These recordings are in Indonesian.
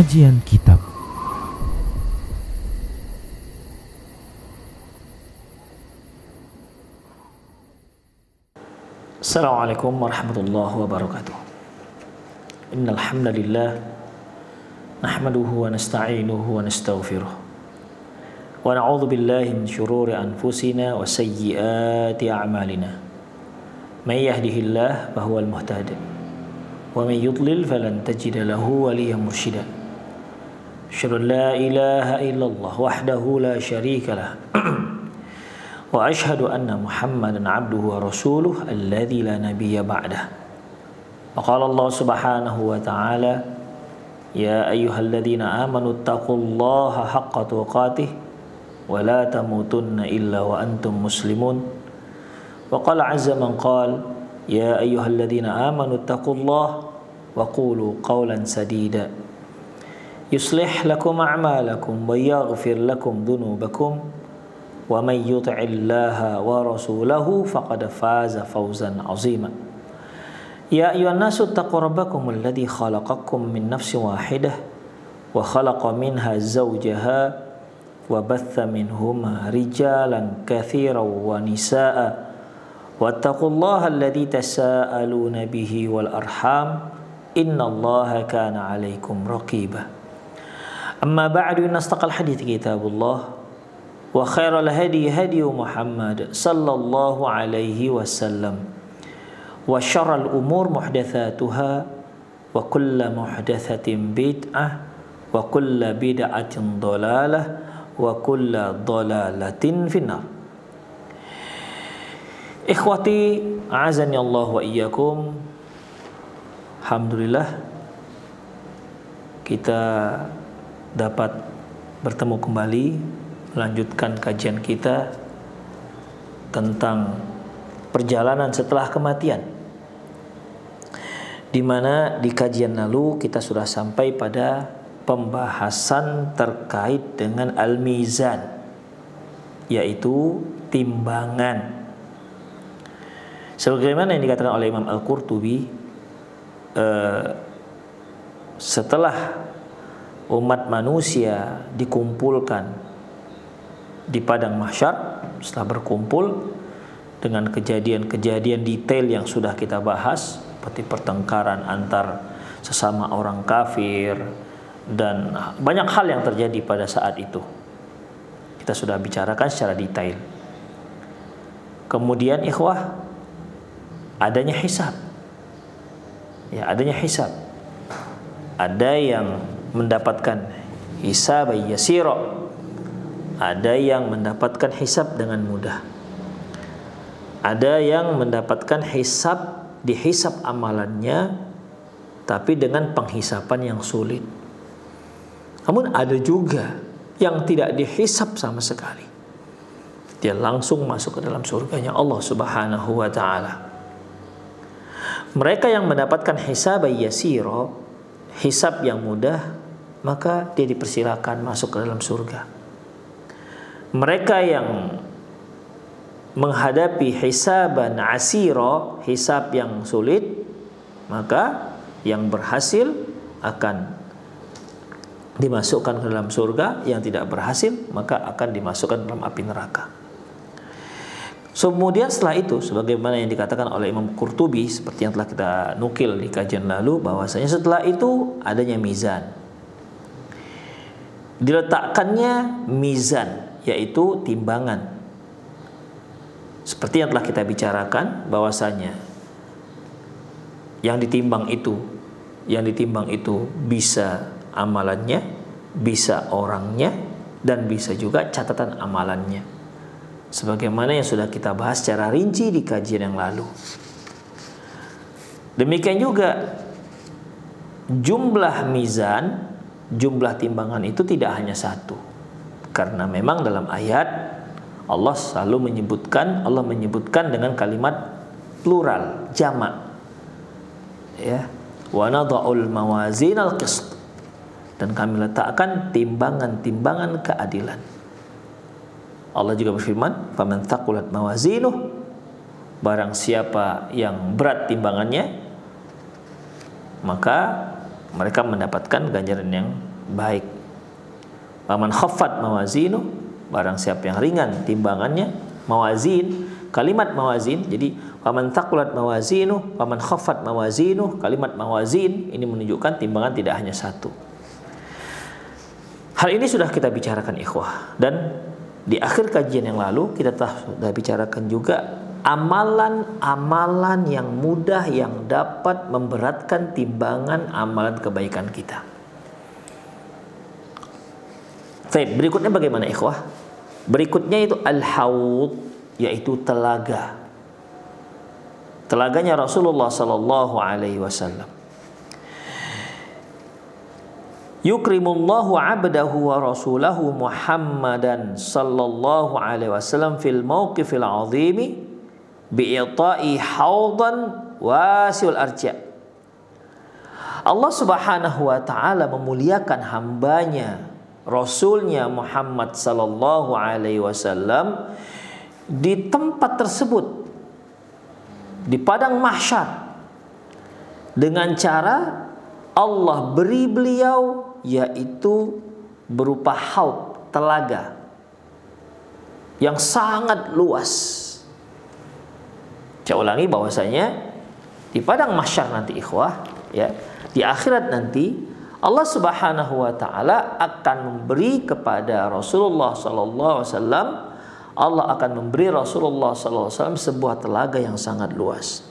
Kajian Kitab. Assalamualaikum warahmatullahi wabarakatuh. Innal hamdalillah nahmaduhu wa nasta'inuhu wa nastaghfiruh. Wa na'udzu billahi min syururi anfusina wa sayyiati a'malina. May yahdihillahu fahuwal muhtadi wa may yudlil falan tajida lahu waliyyan mursyida. Asyhadu an la ilaha illallah wahdahu la syarika lah. Wa asyhadu anna Muhammadan abduhu wa rasuluh alladzi la nabiyya ba'dah. Wa qala Allah subhanahu wa ta'ala, ya ayyuhalladzina amanu taqullaha haqqa tuqatih wa la tamutunna illa wa antum muslimun. Wa qala azza man qala, ya ayyuhalladzina amanu taqullaha wa qulu qawlan sadida yuslih lakum a'malakum wa yaghfir lakum dhunubakum wa may yuti'illaha wa rasulahu faqad faza fawzan 'azima. Ya ayyuhan nasu taqu rabbakum alladzi khalaqakum min nafsin wahidah wa khalaqa minha zawjaha wa batha minhuma rijalan katsiran wa nisaa'a wattaqullaha alladzi tasaaluna bihi wal arham innallaha kana 'alaikum raqiba. Amma ba'du, nastaqal hadits kitabullah wa khairal hadi hadi Muhammad sallallahu alaihi wasallam wa syarrul umur muhdatsatuha wa kullu muhdatsatin bid'ah wa kullu bid'atin dhalalah wa kullu dhalalatin finnar. Ikhwati a'azani Allah wa iyyakum. Alhamdulillah kita dapat bertemu kembali melanjutkan kajian kita tentang perjalanan setelah kematian, di mana di kajian lalu kita sudah sampai pada pembahasan terkait dengan al-mizan, yaitu timbangan. Sebagaimana yang dikatakan oleh Imam Al-Qurtubi, setelah umat manusia dikumpulkan di padang mahsyar, setelah berkumpul dengan kejadian-kejadian detail yang sudah kita bahas, seperti pertengkaran antar sesama orang kafir dan banyak hal yang terjadi pada saat itu, kita sudah bicarakan secara detail. Kemudian ikhwah, adanya hisab. Ya, adanya hisab. Ada yang mendapatkan hisab yasira, ada yang mendapatkan hisab dengan mudah, ada yang mendapatkan hisab, dihisab amalannya tapi dengan penghisapan yang sulit. Namun ada juga yang tidak dihisab sama sekali, dia langsung masuk ke dalam surganya Allah Subhanahu wa ta'ala. Mereka yang mendapatkan hisab yasira, hisab yang mudah, maka dia dipersilakan masuk ke dalam surga. Mereka yang menghadapi hisaban asira, hisab yang sulit, maka yang berhasil akan dimasukkan ke dalam surga, yang tidak berhasil maka akan dimasukkan dalam api neraka. Kemudian setelah itu, sebagaimana yang dikatakan oleh Imam Qurtubi, seperti yang telah kita nukil di kajian lalu, bahwasanya setelah itu adanya mizan. Diletakkannya mizan, yaitu timbangan. Seperti yang telah kita bicarakan, bahwasanya yang ditimbang itu bisa amalannya, bisa orangnya, dan bisa juga catatan amalannya, sebagaimana yang sudah kita bahas secara rinci di kajian yang lalu. Demikian juga jumlah mizan, jumlah timbangan itu tidak hanya satu, karena memang dalam ayat Allah selalu menyebutkan dengan kalimat plural, jamak, ya, wa nadha'ul mawazinal qist, dan kami letakkan timbangan-timbangan keadilan. Allah juga berfirman, faman thaqulat mawazinuh, barang siapa yang berat timbangannya, maka mereka mendapatkan ganjaran yang baik. Waman khaffat mawazinu, barang siapa yang ringan timbangannya, mawazin, kalimat mawazin. Jadi waman thaqulat mawazinu, waman khaffat mawazinu, kalimat mawazin ini menunjukkan timbangan tidak hanya satu. Hal ini sudah kita bicarakan ikhwah, dan di akhir kajian yang lalu kita sudah bicarakan juga amalan-amalan yang mudah yang dapat memberatkan timbangan amalan kebaikan kita. Baik, berikutnya bagaimana ikhwah? Berikutnya itu al-haud, yaitu telaga. Telaganya Rasulullah sallallahu alaihi wasallam. Yukrimullahu 'abdahu wa rasulahu Muhammadan sallallahu alaihi wasallam fil mauqifil 'azimi bi'ita'i haudan wasi'ul arja'. Allah Subhanahu wa taala memuliakan hambanya, Rasulnya Muhammad sallallahu alaihi wasallam di tempat tersebut, di padang mahsyar, dengan cara Allah beri beliau, yaitu berupa haud, telaga yang sangat luas. Saya ulangi bahwasanya di padang mahsyar nanti ikhwah, ya, di akhirat nanti Allah Subhanahu wa taala akan memberi kepada Rasulullah sallallahu alaihi wasallam, Allah akan memberi Rasulullah sallallahu alaihi wasallam sebuah telaga yang sangat luas.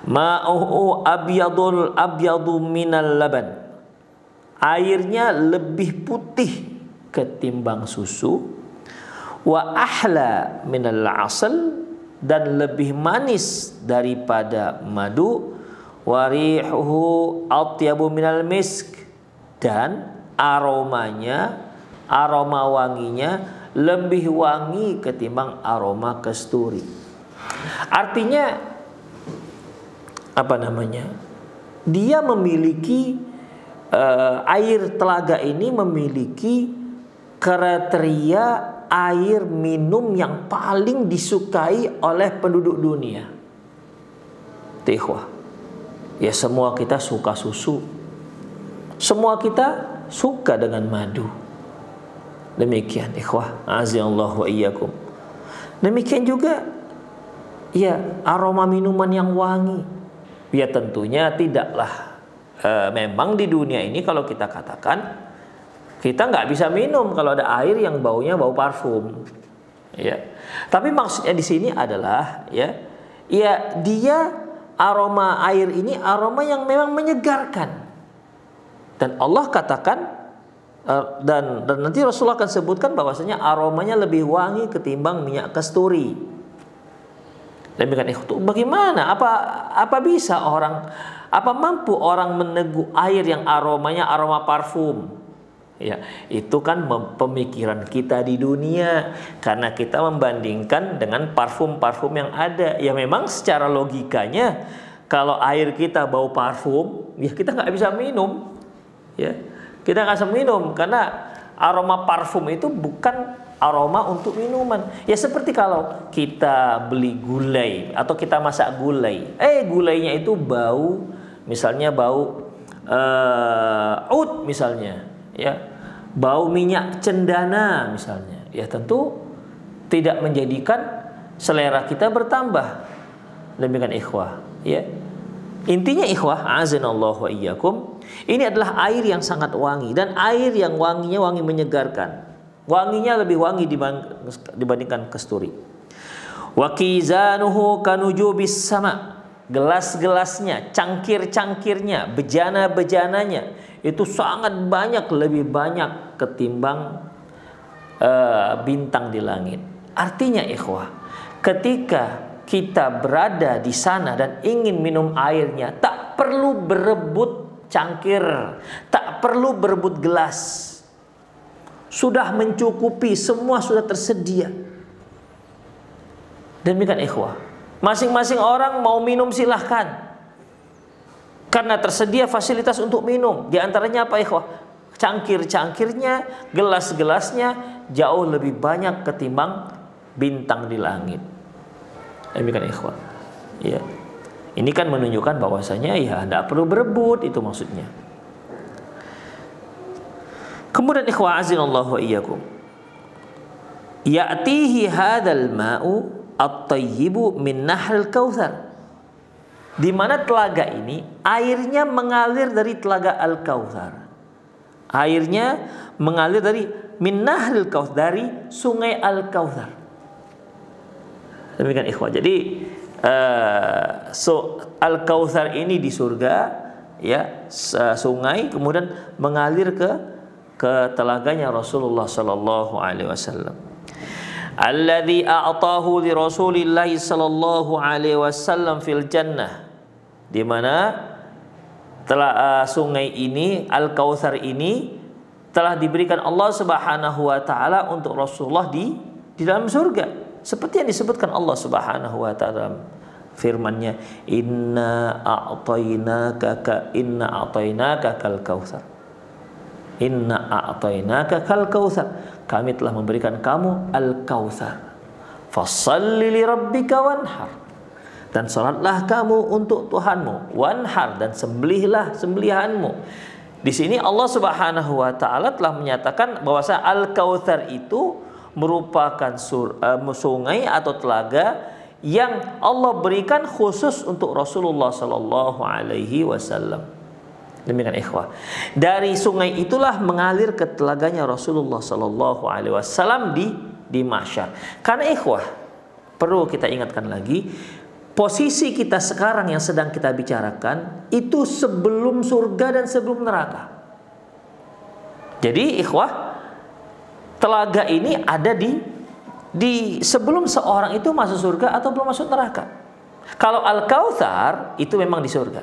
Ma'uhu abyadu minal laban. Airnya lebih putih ketimbang susu. Wa ahla minal asal, dan lebih manis daripada madu. Wa rihuhu atyabu minal misk, dan aromanya, aroma wanginya lebih wangi ketimbang aroma kasturi. Artinya apa namanya? Dia memiliki air telaga ini memiliki kriteria air minum yang paling disukai oleh penduduk dunia. Ikhwah, ya semua kita suka susu, semua kita suka dengan madu. Demikian ikhwah, azallahu wa iyyakum. Demikian juga ya aroma minuman yang wangi. Ya tentunya tidaklah memang di dunia ini kalau kita katakan kita nggak bisa minum kalau ada air yang baunya bau parfum, ya. Tapi maksudnya di sini adalah ya dia aroma air ini aroma yang memang menyegarkan, dan Allah katakan dan nanti Rasulullah akan sebutkan bahwasanya aromanya lebih wangi ketimbang minyak kasturi. Demikian itu bagaimana? Apa bisa orang, apa mampu orang meneguh air yang aromanya aroma parfum? Ya, itu kan pemikiran kita di dunia, karena kita membandingkan dengan parfum-parfum yang ada. Ya memang secara logikanya kalau air kita bau parfum, ya kita nggak bisa minum. Ya, kita nggak bisa minum karena aroma parfum itu bukan aroma untuk minuman. Ya seperti kalau kita beli gulai atau kita masak gulai, gulainya itu bau, misalnya bau oud misalnya, ya bau minyak cendana misalnya, ya tentu tidak menjadikan selera kita bertambah. Demikian ikhwah, ya intinya ikhwah, azanallahu wa iyyakum, ini adalah air yang sangat wangi, dan air yang wanginya wangi menyegarkan. Wanginya lebih wangi dibandingkan kasturi. Wa kizanuhu kanujubis sama. Gelas-gelasnya, cangkir-cangkirnya, bejana-bejananya itu sangat banyak, lebih banyak ketimbang bintang di langit. Artinya ikhwah, ketika kita berada di sana dan ingin minum airnya, tak perlu berebut cangkir, tak perlu berebut gelas. Sudah mencukupi, semua sudah tersedia. Demikian ikhwah, masing-masing orang mau minum silahkan, karena tersedia fasilitas untuk minum. Di antaranya apa ikhwah? Cangkir-cangkirnya, gelas-gelasnya jauh lebih banyak ketimbang bintang di langit. Demikian ikhwah, ya. Ini kan menunjukkan bahwasanya ya tidak perlu berebut, itu maksudnya. Kemudian ikhwah azinallahu wa iyyakum, ya'tihi hadzal ma'u at-tayyibu min nahril kautsar. Di mana telaga ini airnya mengalir dari telaga Al-Kautsar. Airnya mengalir dari min nahril kautsar, dari sungai Al-Kautsar. Demikian ikhwah. Jadi Al-Kautsar ini di surga, ya, sungai kemudian mengalir ke telaganya Rasulullah sallallahu alaihi wasallam. Alladzi a'tahu li Rasulillah sallallahu alaihi wasallam fil jannah, di mana sungai ini Al-Kautsar ini telah diberikan Allah Subhanahu wa taala untuk Rasulullah di dalam surga. Seperti yang disebutkan Allah Subhanahu wa taala firman-Nya, inna a'tainaka kal kautsar. Inna a'tainaka kal kautsar. Kami telah memberikan kamu Al-Kautsar. Fashalli li rabbika wanhar. Dan salatlah kamu untuk Tuhanmu, wanhar, dan sembelihlah sembelihanmu. Di sini Allah Subhanahu wa taala telah menyatakan bahwa Al-Kautsar itu merupakan sungai atau telaga yang Allah berikan khusus untuk Rasulullah sallallahu alaihi wasallam. Demikian ikhwah. Dari sungai itulah mengalir ke telaganya Rasulullah sallallahu alaihi wasallam di mahsyar. Karena ikhwah, perlu kita ingatkan lagi, posisi kita sekarang yang sedang kita bicarakan itu sebelum surga dan sebelum neraka. Jadi ikhwah, telaga ini ada di sebelum seorang itu masuk surga atau belum masuk neraka. Kalau Al-Kautsar itu memang di surga,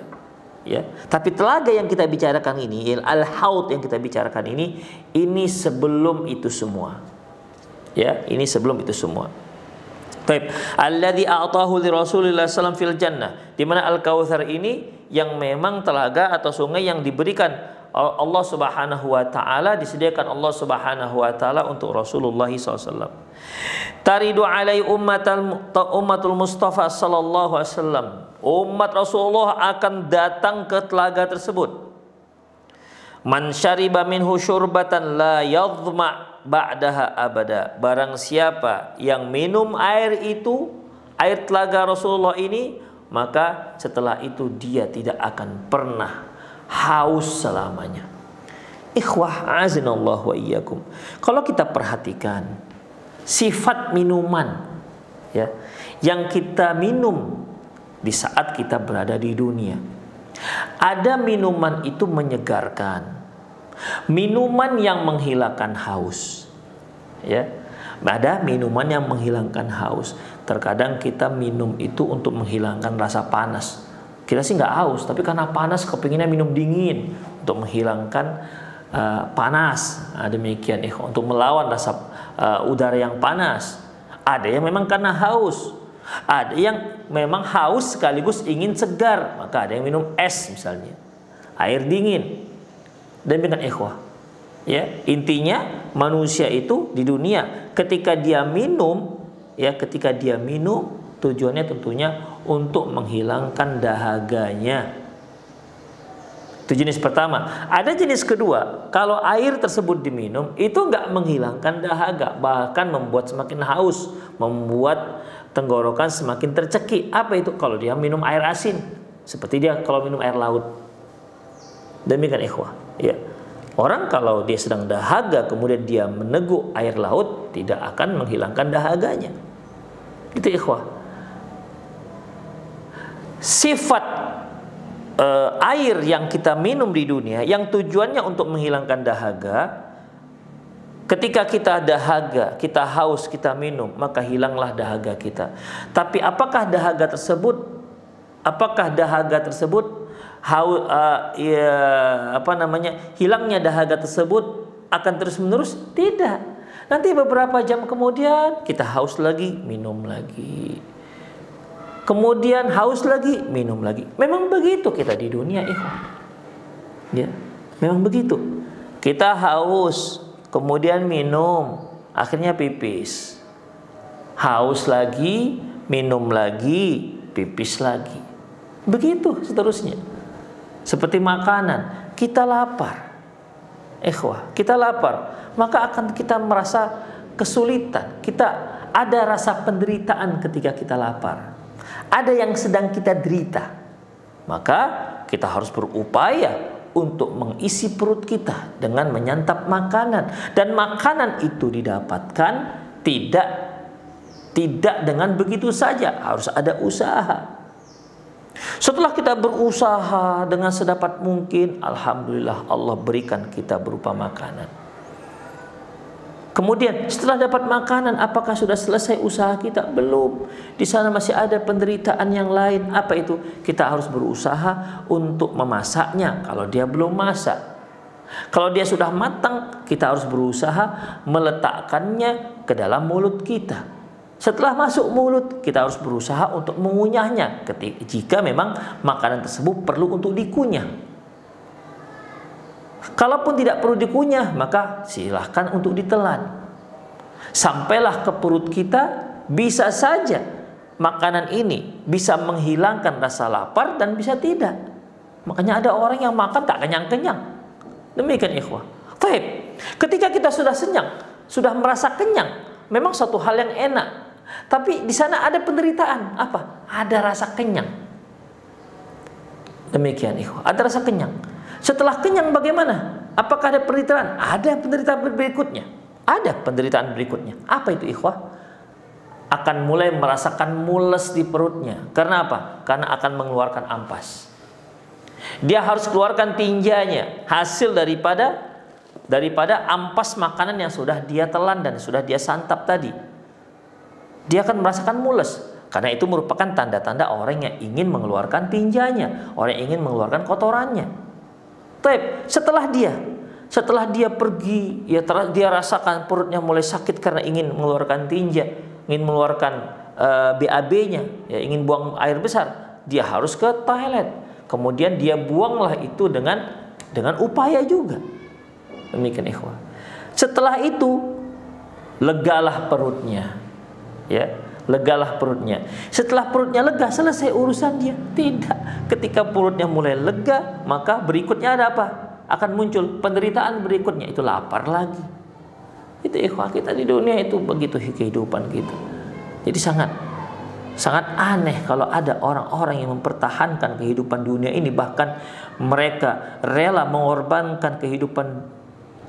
ya. Tapi telaga yang kita bicarakan ini, Al-Haud yang kita bicarakan ini sebelum itu semua. Ya, ini sebelum itu semua. Baik, alladzi a'tahu li Rasulillah sallallahu alaihi wasallam fil jannah, di mana Al-Kautsar ini yang memang telaga atau sungai yang diberikan Allah Subhanahu wa taala, disediakan Allah Subhanahu wa taala untuk Rasulullah SAW. Taridu alai ummatul Mustafa sallallahu alaihi wasallam. Umat Rasulullah akan datang ke telaga tersebut. Man syariba minhu syurbatan la yadhma ba'daha abada. Barang siapa yang minum air itu, air telaga Rasulullah ini, maka setelah itu dia tidak akan pernah haus selamanya. Ikhwah azinallahu wa iyyakum. Kalau kita perhatikan sifat minuman, ya, yang kita minum di saat kita berada di dunia, ada minuman itu menyegarkan, minuman yang menghilangkan haus, ya. Ada minuman yang menghilangkan haus. Terkadang kita minum itu untuk menghilangkan rasa panas. Kita sih nggak haus, tapi karena panas kepinginnya minum dingin untuk menghilangkan panas. Demikian untuk melawan rasa udara yang panas. Ada yang memang karena haus, ada yang memang haus sekaligus ingin segar, maka ada yang minum es misalnya, air dingin. Demikian ikhwah. Ya, intinya manusia itu di dunia ketika dia minum, ya, ketika dia minum tujuannya tentunya untuk menghilangkan dahaganya. Itu jenis pertama. Ada jenis kedua, kalau air tersebut diminum itu nggak menghilangkan dahaga, bahkan membuat semakin haus, membuat tenggorokan semakin tercekik. Apa itu? Kalau dia minum air asin, seperti dia kalau minum air laut. Demikian ikhwah, ya. Orang kalau dia sedang dahaga kemudian dia meneguk air laut, tidak akan menghilangkan dahaganya. Itu ikhwah. Sifat air yang kita minum di dunia yang tujuannya untuk menghilangkan dahaga, ketika kita dahaga, kita haus, kita minum, maka hilanglah dahaga kita. Tapi apakah dahaga tersebut hilangnya dahaga tersebut akan terus-menerus? Tidak. Nanti beberapa jam kemudian kita haus lagi, minum lagi. Kemudian haus lagi, minum lagi. Memang begitu kita di dunia, ikhwan. Ya, memang begitu. Kita haus, kemudian minum, akhirnya pipis. Haus lagi, minum lagi, pipis lagi. Begitu seterusnya. Seperti makanan, kita lapar. Ikhwah, kita lapar, maka akan kita merasa kesulitan. Kita ada rasa penderitaan ketika kita lapar. Ada yang sedang kita derita. Maka kita harus berupaya untuk mengisi perut kita dengan menyantap makanan, dan makanan itu didapatkan tidak dengan begitu saja, harus ada usaha. Setelah kita berusaha dengan sedapat mungkin, alhamdulillah Allah berikan kita berupa makanan. Kemudian setelah dapat makanan, apakah sudah selesai usaha kita? Belum. Di sana masih ada penderitaan yang lain. Apa itu? Kita harus berusaha untuk memasaknya kalau dia belum masak. Kalau dia sudah matang, kita harus berusaha meletakkannya ke dalam mulut kita. Setelah masuk mulut, kita harus berusaha untuk mengunyahnya jika memang makanan tersebut perlu untuk dikunyah. Kalaupun tidak perlu dikunyah, maka silahkan untuk ditelan. Sampailah ke perut kita, bisa saja makanan ini bisa menghilangkan rasa lapar dan bisa tidak. Makanya ada orang yang makan tak kenyang-kenyang. Demikian ikhwah. Baik, ketika kita sudah kenyang, sudah merasa kenyang, memang satu hal yang enak. Tapi di sana ada penderitaan. Apa? Ada rasa kenyang. Demikian ikhwah, ada rasa kenyang. Setelah kenyang bagaimana? Apakah ada penderitaan? Ada penderitaan berikutnya. Ada penderitaan berikutnya. Apa itu ikhwah? Akan mulai merasakan mules di perutnya. Karena apa? Karena akan mengeluarkan ampas. Dia harus keluarkan tinjanya, hasil daripada ampas makanan yang sudah dia telan dan sudah dia santap tadi. Dia akan merasakan mules. Karena itu merupakan tanda-tanda orang yang ingin mengeluarkan tinjanya, orang yang ingin mengeluarkan kotorannya. Setelah dia pergi, dia rasakan perutnya mulai sakit karena ingin mengeluarkan tinja, ingin mengeluarkan BAB-nya, ya, ingin buang air besar, dia harus ke toilet. Kemudian dia buanglah itu dengan upaya juga. Demikian ikhwah. Setelah itu legalah perutnya, ya, legalah perutnya. Setelah perutnya lega, selesai urusan dia? Tidak. Ketika perutnya mulai lega, maka berikutnya ada apa? Akan muncul penderitaan berikutnya, itu lapar lagi. Itu ikhwah, kita di dunia itu begitu kehidupan kita. Jadi sangat aneh kalau ada orang-orang yang mempertahankan kehidupan dunia ini, bahkan mereka rela mengorbankan kehidupan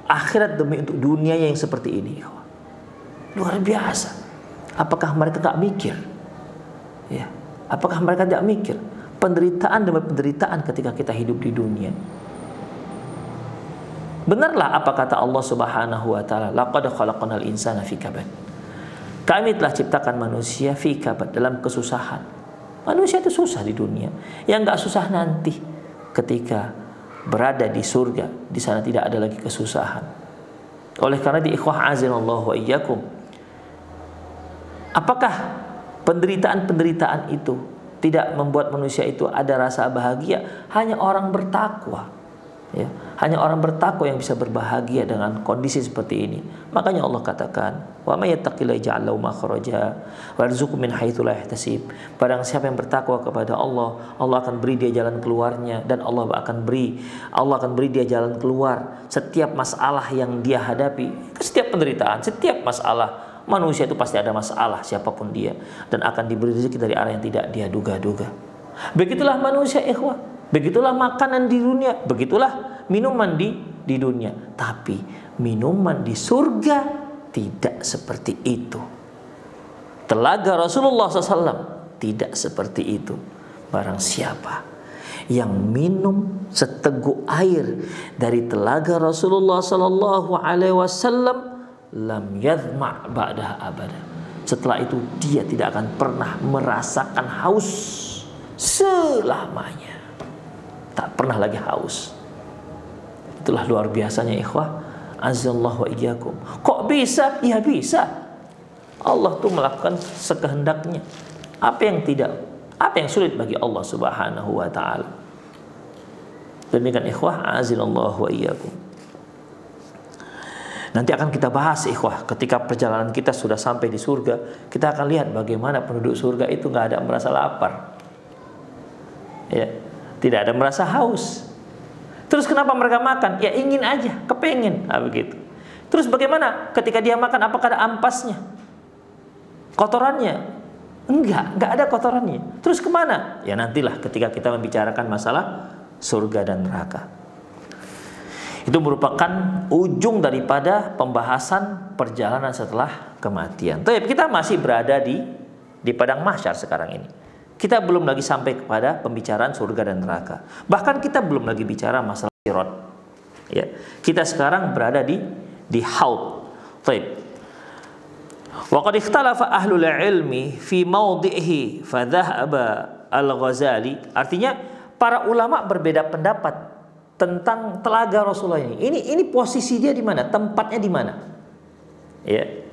akhirat demi untuk dunia yang seperti ini. Luar biasa. Apakah mereka tak mikir? Ya, apakah mereka tidak mikir penderitaan demi penderitaan ketika kita hidup di dunia? Benarlah apa kata Allah Subhanahu wa taala, laqad khalaqnal insana fi kabad. Kami telah ciptakan manusia fi kabad, dalam kesusahan. Manusia itu susah di dunia. Yang enggak susah nanti ketika berada di surga, di sana tidak ada lagi kesusahan. Oleh karena itu ikhwah azanallahu wa iyyakum, apakah penderitaan-penderitaan itu tidak membuat manusia itu ada rasa bahagia? Hanya orang bertakwa, ya, hanya orang bertakwa yang bisa berbahagia dengan kondisi seperti ini. Makanya Allah katakan, wa may yattaqillaha yaj'al lahu makhraja wa yarzuqhu min haitsu la yahtasib. Barang siapa yang bertakwa kepada Allah, Allah akan beri dia jalan keluarnya, dan Allah akan beri dia jalan keluar setiap masalah yang dia hadapi, setiap penderitaan, setiap masalah. Manusia itu pasti ada masalah, siapapun dia, dan akan diberi rezeki dari arah yang tidak dia duga-duga. Begitulah manusia ikhwah, begitulah makanan di dunia, begitulah minuman di dunia. Tapi minuman di surga tidak seperti itu. Telaga Rasulullah SAW tidak seperti itu. Barang siapa yang minum seteguk air dari telaga Rasulullah SAW, lam yadhma' ba'daha abada. Setelah itu dia tidak akan pernah merasakan haus selamanya. Tak pernah lagi haus. Itulah luar biasanya ikhwah azallahu wa iyyakum. Kok bisa? Ya bisa. Allah tuh melakukan sekehendaknya. Apa yang sulit bagi Allah Subhanahu wa taala. Demikian ikhwah azallahu wa iyyakum. Nanti akan kita bahas ikhwah, ketika perjalanan kita sudah sampai di surga, kita akan lihat bagaimana penduduk surga itu nggak ada merasa lapar, ya, tidak ada merasa haus. Terus Terus kenapa mereka makan? Ya ingin aja, kepengen, begitu. Terus bagaimana ketika dia makan? Apakah ada ampasnya? Kotorannya? Enggak ada kotorannya. Terus kemana? Ya nantilah ketika kita membicarakan masalah surga dan neraka. Itu merupakan ujung daripada pembahasan perjalanan setelah kematian. Tapi kita masih berada di padang mahsyar sekarang ini. Kita belum lagi sampai kepada pembicaraan surga dan neraka. Bahkan kita belum lagi bicara masalah sirat. Ya, kita sekarang berada di haud. Baik. Wa qad ikhtalafa ahlul ilmi fi mawdi'ihi fa dhahaba al-Ghazali. Artinya para ulama berbeda pendapat tentang telaga Rasulullah ini. Ini posisi dia di mana? Tempatnya di mana? Ya.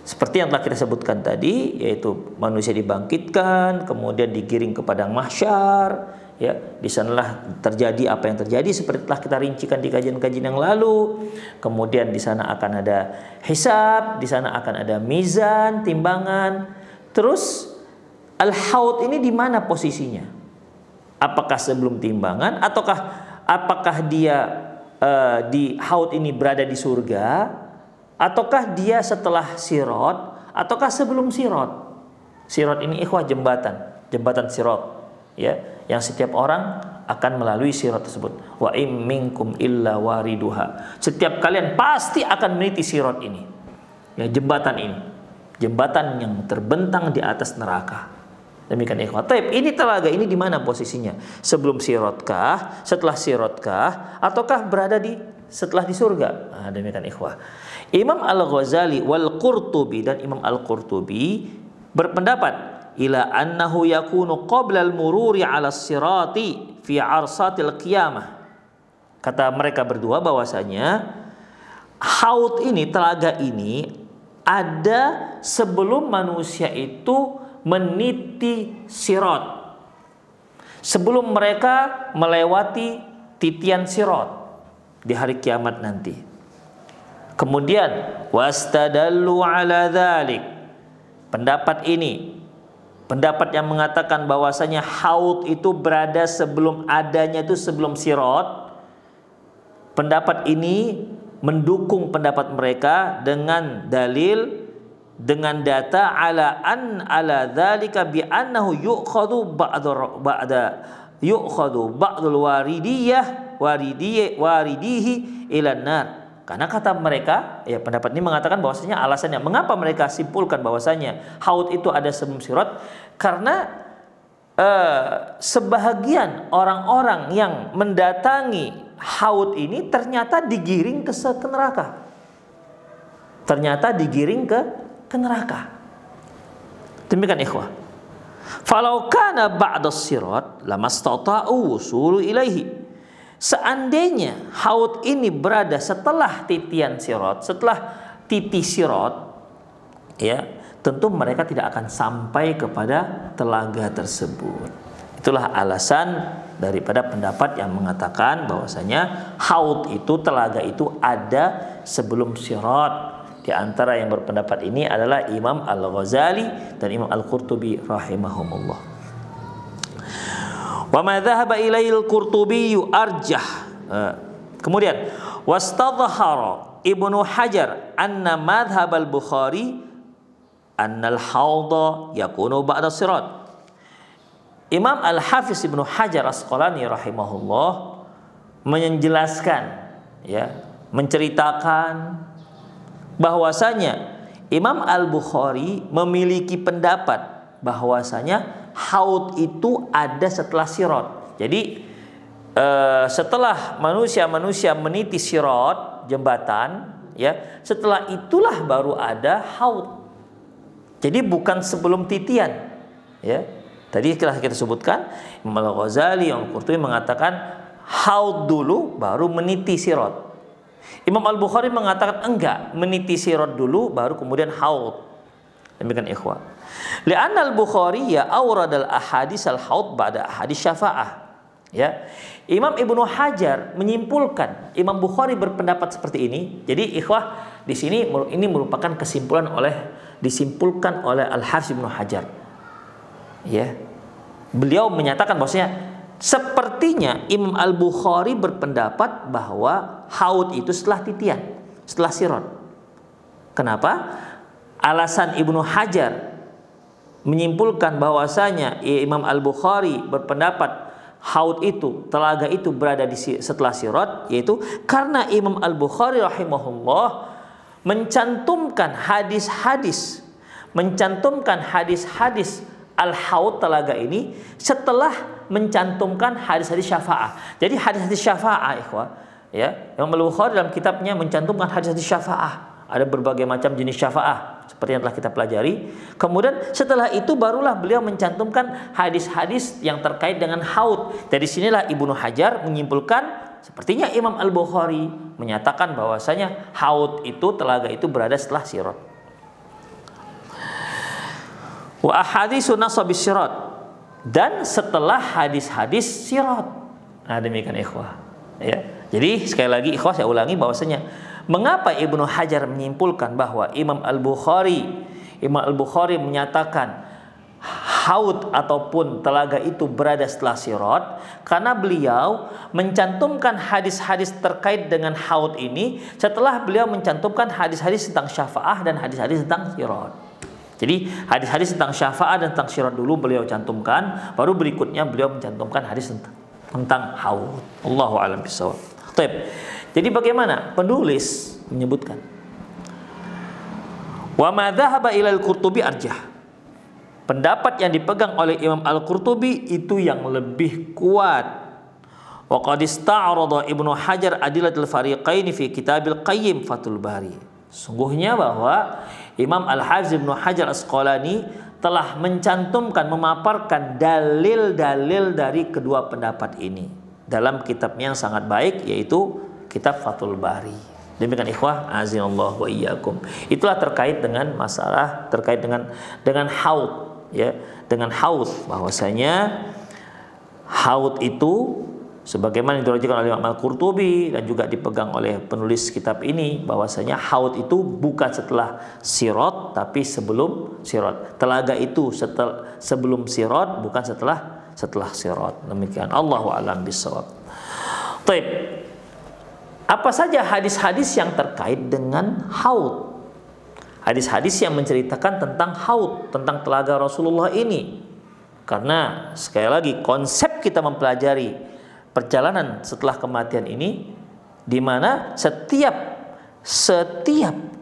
Seperti yang telah kita sebutkan tadi, yaitu manusia dibangkitkan, kemudian digiring ke padang mahsyar, ya. Di sanalah terjadi apa yang terjadi seperti telah kita rincikan di kajian-kajian yang lalu. Kemudian di sana akan ada hisab, di sana akan ada mizan, timbangan. Terus al-haud ini di mana posisinya? Apakah sebelum timbangan ataukah apakah dia di haud ini berada di surga? Ataukah dia setelah sirat, ataukah sebelum sirat? Sirat ini ikhwah jembatan sirat, ya, yang setiap orang akan melalui sirat tersebut. Wa im minkum illa wariduha. Setiap kalian pasti akan meniti sirat ini. Ya, jembatan ini. Jembatan yang terbentang di atas neraka. Demikian ikhwah. Taib, ini telaga ini di mana posisinya? Sebelum siratkah, setelah siratkah, ataukah berada setelah di surga? Nah, demikian ikhwah. Imam Al-Ghazali wal Qurtubi dan Imam Al-Qurtubi berpendapat ila annahu yakunu qabla al-mururi 'ala sirati fi 'arsatil qiyamah. Kata mereka berdua bahwasanya haud ini, telaga ini ada sebelum manusia itu meniti sirat. Sebelum mereka melewati titian sirat di hari kiamat nanti. Kemudian wastadallu ala dzalik. Pendapat ini, pendapat yang mengatakan bahwasanya haud itu berada sebelum adanya itu sebelum sirat. Pendapat ini mendukung pendapat mereka dengan dalil, dengan data ala dzalika bi annahu yu'khadhu ba'dul waridihi ila nar. Karena kata mereka, ya pendapat ini mengatakan bahwasanya alasannya mengapa mereka simpulkan bahwasanya haud itu ada sebelum sirat, karena sebahagian orang-orang yang mendatangi haud ini ternyata digiring ke neraka. Ternyata digiring ke neraka. Demikian ikhwah. Falau kana ba'da sirat lamastata'u wusulu ilaihi. Seandainya haud ini berada setelah titian sirat, setelah titi sirat, ya, tentu mereka tidak akan sampai kepada telaga tersebut. Itulah alasan daripada pendapat yang mengatakan bahwasanya haud itu, telaga itu ada sebelum sirat. Di antara yang berpendapat ini adalah Imam Al-Ghazali dan Imam Al-Qurtubi rahimahumullah. Wa ma dhahaba ilaihi al-Qurtubi arjah. Kemudian wastadhhara Ibnu Hajar anna madhhab al-Bukhari anna al-haudha yakunu ba'da sirat. Imam Al-Hafiz Ibnu Hajar Asqalani rahimahullah menjelaskan, ya, menceritakan bahwasanya Imam Al-Bukhari memiliki pendapat bahwasanya haud itu ada setelah sirat. Jadi setelah manusia meniti sirat, jembatan, ya, setelah itulah baru ada haud. Jadi bukan sebelum titian, ya. Tadi telah kita sebutkan Imam Al-Ghazali yang Qurtubi mengatakan haud dulu baru meniti sirat. Imam Al-Bukhari mengatakan enggak, meniti sirat dulu baru kemudian haud. Demikian ikhwah. Li'anna al-Bukhari ya awradal ahadits al-haud ba'da ahadits syafa'ah. Ya. Imam Ibnu Hajar menyimpulkan, Imam Bukhari berpendapat seperti ini. Jadi ikhwah, di sini ini merupakan disimpulkan oleh Al-Hafiz Ibnu Hajar. Ya. Beliau menyatakan bahwasanya sepertinya Imam Al-Bukhari berpendapat bahwa haud itu setelah titian, setelah sirat. Kenapa? Alasan Ibnu Hajar menyimpulkan bahwasanya Imam Al-Bukhari berpendapat haud itu, telaga itu berada setelah sirat, yaitu karena Imam Al-Bukhari rahimahullah mencantumkan hadis-hadis al-haud, telaga ini, setelah mencantumkan hadis-hadis syafa'ah. Jadi hadis-hadis syafa'ah, ikhwah, ya, Imam Al-Bukhari dalam kitabnya mencantumkan hadis-hadis syafa'ah. Ada berbagai macam jenis syafa'ah seperti yang telah kita pelajari. Kemudian setelah itu barulah beliau mencantumkan hadis-hadis yang terkait dengan haud. Dari sinilah Ibnu Hajar menyimpulkan sepertinya Imam Al-Bukhari menyatakan bahwasanya haud itu, telaga itu berada setelah sirat. Wa ahaditsun nasabis sirat, dan setelah hadis-hadis sirat. Nah, demikian ikhwah, ya. Jadi sekali lagi ikhwah, saya ulangi bahwasanya mengapa Ibnu Hajar menyimpulkan bahwa Imam Al-Bukhari menyatakan haud ataupun telaga itu berada setelah sirat, karena beliau mencantumkan hadis-hadis terkait dengan haud ini setelah beliau mencantumkan hadis-hadis tentang syafa'ah dan hadis-hadis tentang sirat. Jadi hadis-hadis tentang syafa'ah dan tentang sirat dulu beliau cantumkan, baru berikutnya beliau mencantumkan hadis tentang haud. Allahu a'lam bishawab. Baik. Jadi bagaimana? Penulis menyebutkan, wa ma dhahaba ila al-Qurtubi arjah. Pendapat yang dipegang oleh Imam Al-Qurtubi itu yang lebih kuat. Wa qad ista'rada Ibnu Hajar adillatul fariqaini fi Kitabil Qayyim Fathul Bari. Sungguhnya bahwa Imam Al-Hafiz Ibnu Hajar Asqalani telah mencantumkan, memaparkan dalil-dalil dari kedua pendapat ini dalam kitabnya yang sangat baik, yaitu kitab Fathul Bari. Demikian ikhwah, azinallahu wa iyyakum. Itulah terkait dengan masalah terkait dengan haud, ya, dengan haud, bahwasanya haud itu sebagaimana diriwayatkan oleh Imam Al-Qurtubi dan juga dipegang oleh penulis kitab ini, bahwasanya haud itu bukan setelah sirat tapi sebelum sirat. Telaga itu sebelum sirat, bukan setelah sirat. Demikian, Allahu a'lam bishawab. Baik. Apa saja hadis-hadis yang terkait dengan haud? Hadis-hadis yang menceritakan tentang haud, tentang telaga Rasulullah ini. Karena sekali lagi konsep kita mempelajari perjalanan setelah kematian ini, di mana setiap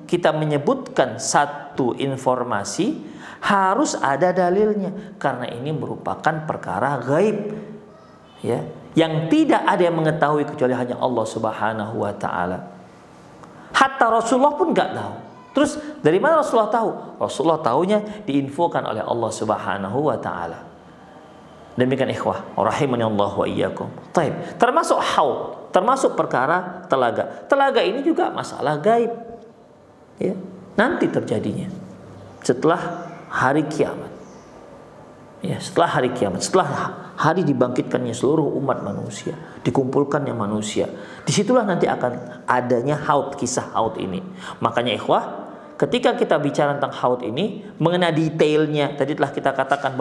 kita menyebutkan satu informasi harus ada dalilnya, karena ini merupakan perkara gaib, ya, yang tidak ada yang mengetahui kecuali hanya Allah Subhanahu wa taala. Hatta Rasulullah pun nggak tahu. Terus dari mana Rasulullah tahu? Rasulullah tahunya diinfokan oleh Allah Subhanahu wa taala. Demikian ikhwah, rahimani Allah wa iyyakum. Taib. Termasuk haud, termasuk perkara telaga. Telaga ini juga masalah gaib. Ya, nanti terjadinya setelah hari kiamat. Ya, setelah hari kiamat, setelah hari dibangkitkannya seluruh umat manusia, dikumpulkannya manusia, disitulah nanti akan adanya haud, kisah haud ini. Makanya ikhwah, ketika kita bicara tentang haud ini, mengenai detailnya, tadi telah kita katakan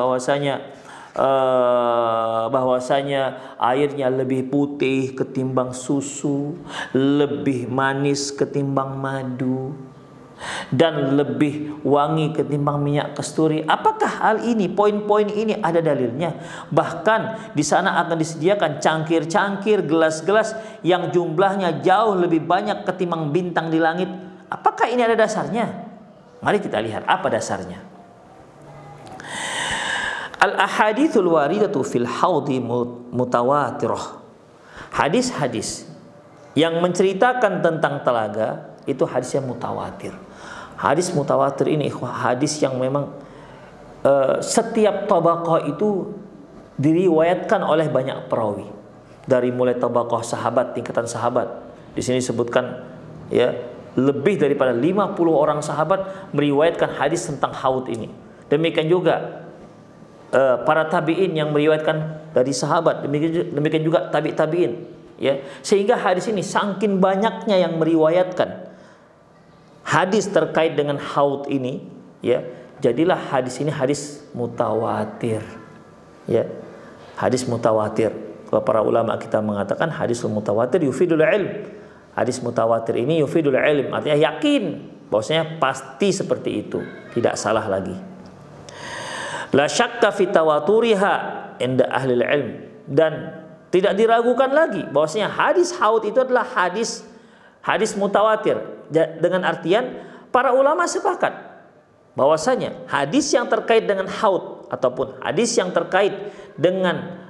bahwasanya airnya lebih putih ketimbang susu, lebih manis ketimbang madu, dan lebih wangi ketimbang minyak kasturi. Apakah hal ini, poin-poin ini ada dalilnya? Bahkan di sana akan disediakan cangkir-cangkir, gelas-gelas yang jumlahnya jauh lebih banyak ketimbang bintang di langit. Apakah ini ada dasarnya? Mari kita lihat apa dasarnya. Al-ahadithul waridatu fil haudi mutawatirah. Hadis-hadis yang menceritakan tentang telaga itu hadis yang mutawatir. Hadis mutawatir ini hadis yang memang setiap tabaqah itu diriwayatkan oleh banyak perawi. Dari mulai tabaqah sahabat, tingkatan sahabat. Di sini disebutkan, ya, lebih daripada 50 orang sahabat meriwayatkan hadis tentang haud ini. Demikian juga para tabi'in yang meriwayatkan dari sahabat, demikian juga tabi'in, ya. Sehingga hadis ini saking banyaknya yang meriwayatkan hadis terkait dengan haud ini, ya, jadilah hadis ini hadis mutawatir, ya. Hadis mutawatir. Kalau para ulama kita mengatakan hadis mutawatir yufidul ilm. Hadis mutawatir ini yufidul ilm, artinya yakin bahwasanya pasti seperti itu, tidak salah lagi. La syakka fi tawaturiha inda ahli ilm, dan tidak diragukan lagi bahwasanya hadis haud itu adalah hadis mutawatir, dengan artian para ulama sepakat bahwasanya hadis yang terkait dengan haud ataupun hadis yang terkait dengan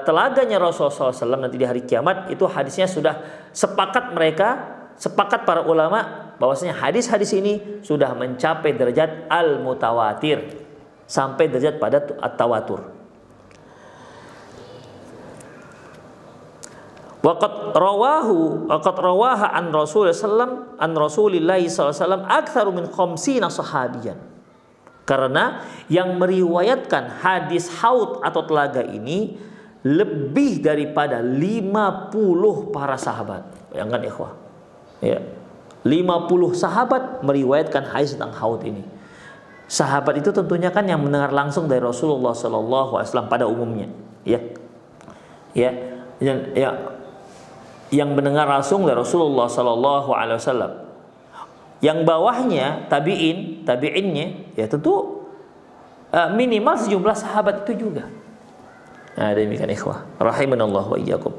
telaganya Rasulullah SAW nanti di hari kiamat, itu hadisnya sudah sepakat para ulama bahwasanya hadis-hadis ini sudah mencapai derajat al-mutawatir, sampai derajat pada at-tawatur. Waqad rawaha an Rasulillah SAW aktsaru min 50 sahabiyan. Karena yang meriwayatkan hadis haud atau telaga ini lebih daripada 50 para sahabat. Bayangkan ikhwah. Ya. 50 sahabat meriwayatkan hadis tentang haud ini. Sahabat itu tentunya kan yang mendengar langsung dari Rasulullah SAW pada umumnya, ya. Yang mendengar langsung dari Rasulullah SAW. Yang bawahnya tabi'innya ya tentu minimal sejumlah sahabat itu juga. Nah, demikian ikhwah rahimanallah wa iyyakum.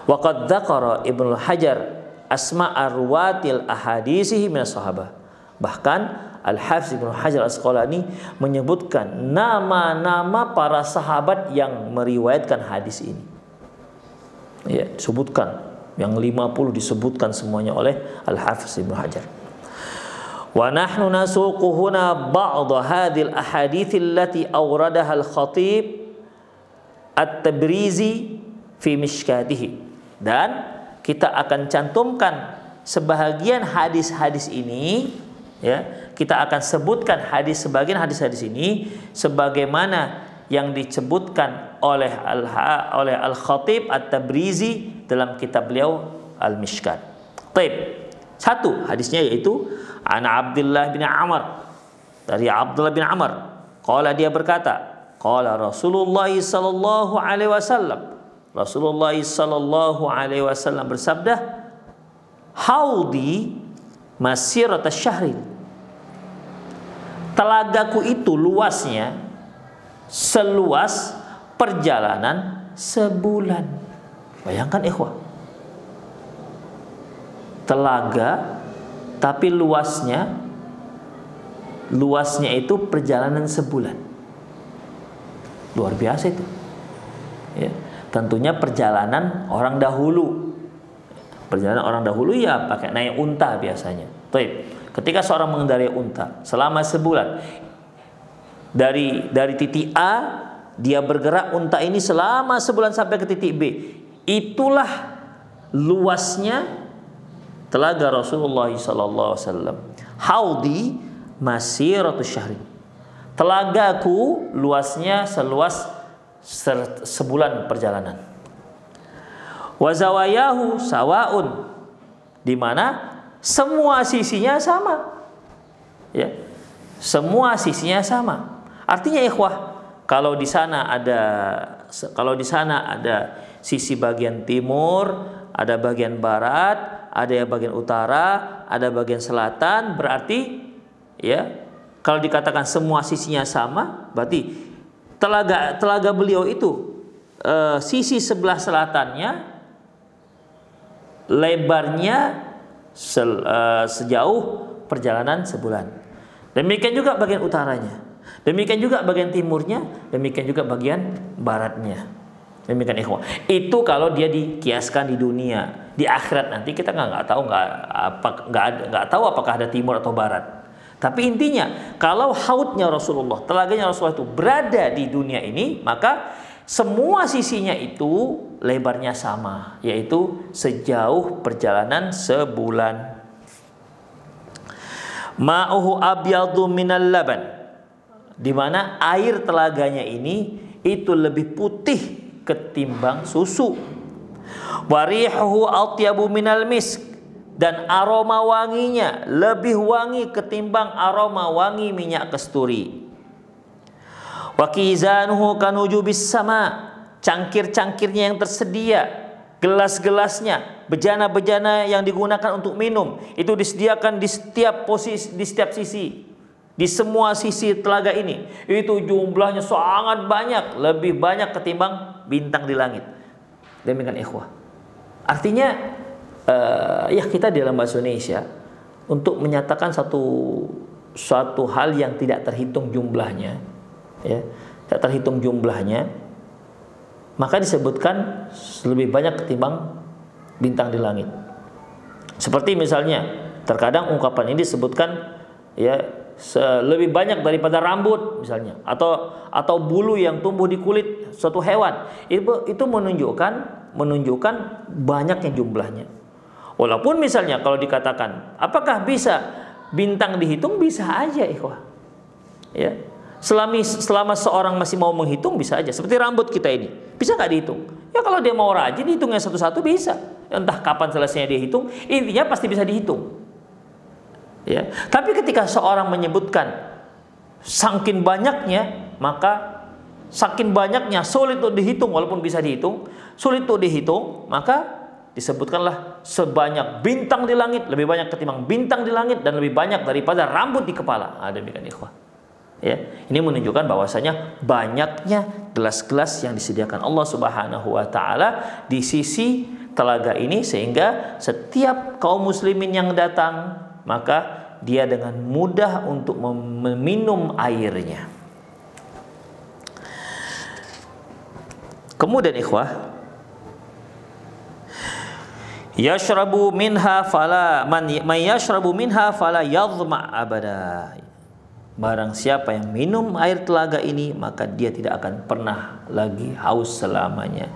Wa qad dzakara Ibnu Hajar asma'a ruwatil ahadisihi minas sahabah. Bahkan Al-Hafiz Ibnu Hajar Asqalani menyebutkan nama-nama para sahabat yang meriwayatkan hadis ini. Ya, disebutkan yang 50 disebutkan semuanya oleh Al-Hafiz Ibnu Hajar. Wa nahnu nasuqu huna ba'd hadhil ahadits allati awradaha al-Khatib At-Tabrizi fi Mishkatihi, dan kita akan cantumkan sebahagian hadis-hadis ini, ya, kita akan sebutkan sebagian hadis-hadis ini sebagaimana yang disebutkan oleh Al-Khatib At-Tabrizi dalam kitab beliau Al-Mishkat. Taib. Satu hadisnya yaitu an Abdullah bin Amr, dari Abdullah bin Amr, qala, dia berkata, qala Rasulullah sallallahu alaihi wasallam, Rasulullah sallallahu alaihi wasallam bersabda, haudi masirata syahrin, telagaku itu luasnya seluas perjalanan sebulan. Bayangkan ikhwah, telaga tapi luasnya itu perjalanan sebulan. Luar biasa itu, ya. Tentunya perjalanan orang dahulu. Perjalanan orang dahulu ya pakai naik unta biasanya. Baik. Ketika seorang mengendarai unta selama sebulan, dari titik A dia bergerak unta ini selama sebulan sampai ke titik B. Itulah luasnya telaga Rasulullah SAW. Haudi masiratu syahrin. Telagaku luasnya seluas sebulan perjalanan. Wa zawayahu sawaun, di mana semua sisinya sama. Ya. Semua sisinya sama. Artinya ikhwah, kalau di sana ada sisi bagian timur, ada bagian barat, ada bagian utara, ada bagian selatan, berarti ya, kalau dikatakan semua sisinya sama, berarti telaga beliau itu sisi sebelah selatannya lebarnya sejauh perjalanan sebulan. Demikian juga bagian utaranya, demikian juga bagian timurnya, demikian juga bagian baratnya. Demikian ikhwah. Itu kalau dia dikiaskan di dunia. Di akhirat nanti kita nggak tahu apakah ada timur atau barat. Tapi intinya, kalau haudnya Rasulullah, telaganya Rasulullah itu berada di dunia ini, maka semua sisinya itu lebarnya sama, yaitu sejauh perjalanan sebulan. Ma'uhu abyadu minal laban, di mana air telaganya ini itu lebih putih ketimbang susu. Warihuhu atyabu minal misk, dan aroma wanginya lebih wangi ketimbang aroma wangi minyak kasturi. Wa kizanuhu kanujubis sama, cangkir-cangkirnya yang tersedia, gelas-gelasnya, bejana-bejana yang digunakan untuk minum, itu disediakan di setiap posisi, di setiap sisi, di semua sisi telaga ini. Itu jumlahnya sangat banyak, lebih banyak ketimbang bintang di langit. Demikian ikhwah. Artinya ya kita di dalam bahasa Indonesia untuk menyatakan suatu hal yang tidak terhitung jumlahnya, ya, tidak terhitung jumlahnya, maka disebutkan lebih banyak ketimbang bintang di langit. Seperti misalnya terkadang ungkapan ini disebutkan ya lebih banyak daripada rambut misalnya, atau bulu yang tumbuh di kulit suatu hewan. Itu menunjukkan banyaknya jumlahnya. Walaupun misalnya kalau dikatakan apakah bisa bintang dihitung, bisa aja ikhwah. Ya. Selama seorang masih mau menghitung bisa aja. Seperti rambut kita ini, bisa nggak dihitung? Ya kalau dia mau rajin hitungnya satu-satu bisa. Entah kapan selesainya dia hitung, intinya pasti bisa dihitung. Ya. Tapi ketika seorang menyebutkan saking banyaknya, maka saking banyaknya sulit untuk dihitung, walaupun bisa dihitung, sulit untuk dihitung, maka disebutkanlah sebanyak bintang di langit, lebih banyak ketimbang bintang di langit dan lebih banyak daripada rambut di kepala. Demikian ikhwah. Ya, ini menunjukkan bahwasanya banyaknya gelas-gelas yang disediakan Allah Subhanahu wa taala di sisi telaga ini, sehingga setiap kaum muslimin yang datang maka dia dengan mudah untuk meminum airnya. Kemudian ikhwah, yashrabu minha fala man yashrabu minha fala yadhma abada. Barang siapa yang minum air telaga ini, maka dia tidak akan pernah lagi haus selamanya.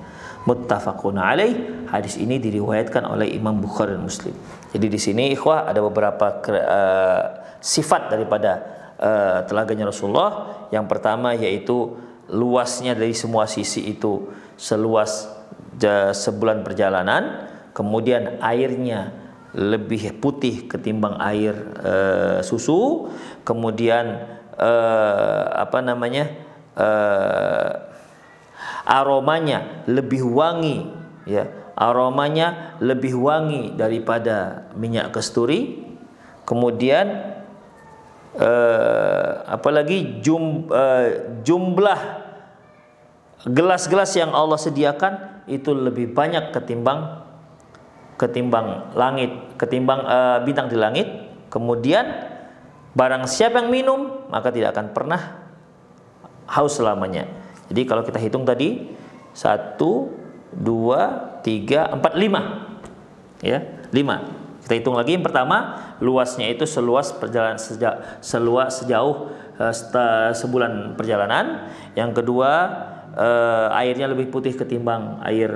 Muttafaqun alaih. Hadis ini diriwayatkan oleh Imam Bukhari dan Muslim. Jadi di sini ikhwah ada beberapa sifat daripada telaganya Rasulullah. Yang pertama yaitu luasnya dari semua sisi itu seluas sebulan perjalanan. Kemudian airnya lebih putih ketimbang air susu. Kemudian aromanya lebih wangi, ya, aromanya lebih wangi daripada minyak kasturi. Kemudian apalagi jumlah gelas-gelas yang Allah sediakan itu lebih banyak ketimbang bintang di langit. Kemudian barang siapa yang minum maka tidak akan pernah haus selamanya. Jadi kalau kita hitung tadi 1, 2, 3, 4, 5, ya, 5. Kita hitung lagi. Yang pertama, luasnya itu seluas sejauh sebulan perjalanan. Yang kedua, airnya lebih putih ketimbang air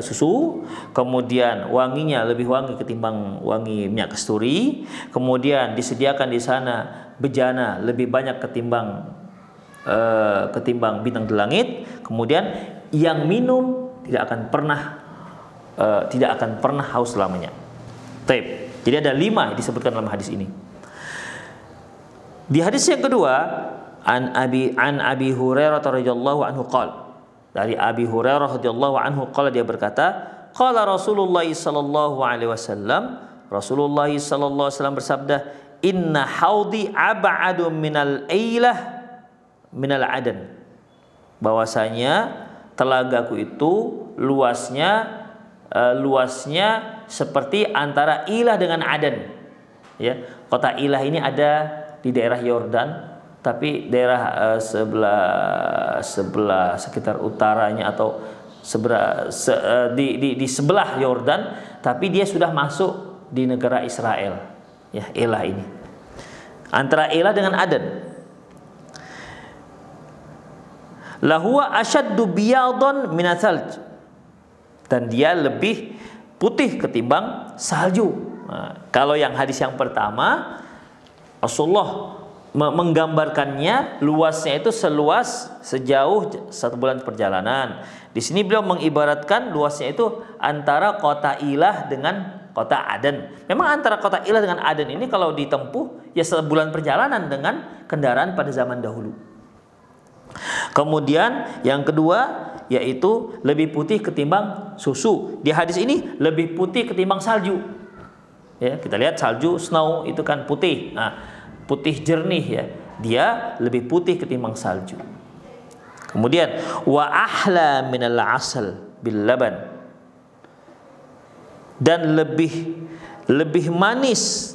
susu. Kemudian wanginya lebih wangi ketimbang wangi minyak kasturi. Kemudian disediakan di sana bejana lebih banyak ketimbang bintang di langit. Kemudian yang minum tidak akan pernah haus selamanya. Taib. Jadi ada 5 yang disebutkan dalam hadis ini. Di hadis yang kedua, an Abi Hurairah radhiyallahu anhu qala, dari Abi Hurairah radhiyallahu anhu qala, dia berkata, qala Rasulullah sallallahu alaihi wasallam, Rasulullah sallallahu alaihi wasallam bersabda, inna haudi ab'adu minal ailah minal adan. Bahwasanya telagaku itu luasnya seperti antara Ilah dengan Aden. Ya, kota Ilah ini ada di daerah Yordan, tapi daerah sebelah sekitar utaranya atau di sebelah Yordan, tapi dia sudah masuk di negara Israel. Ya, Ilah ini antara Ilah dengan Aden. Lahuwa asyaddu biyadun minathalj, dan dia lebih putih ketimbang salju. Nah, kalau yang hadis yang pertama, Rasulullah menggambarkannya luasnya itu sejauh 1 bulan perjalanan. Di sini beliau mengibaratkan luasnya itu antara kota Ilah dengan kota Aden. Memang antara kota Ilah dengan Aden ini kalau ditempuh ya 1 bulan perjalanan dengan kendaraan pada zaman dahulu. Kemudian yang kedua, yaitu lebih putih ketimbang susu. Di hadis ini lebih putih ketimbang salju. Ya, kita lihat salju, snow itu kan putih. Nah, putih jernih ya. Dia lebih putih ketimbang salju. Kemudian wa ahla minal asal bil laban. Dan lebih manis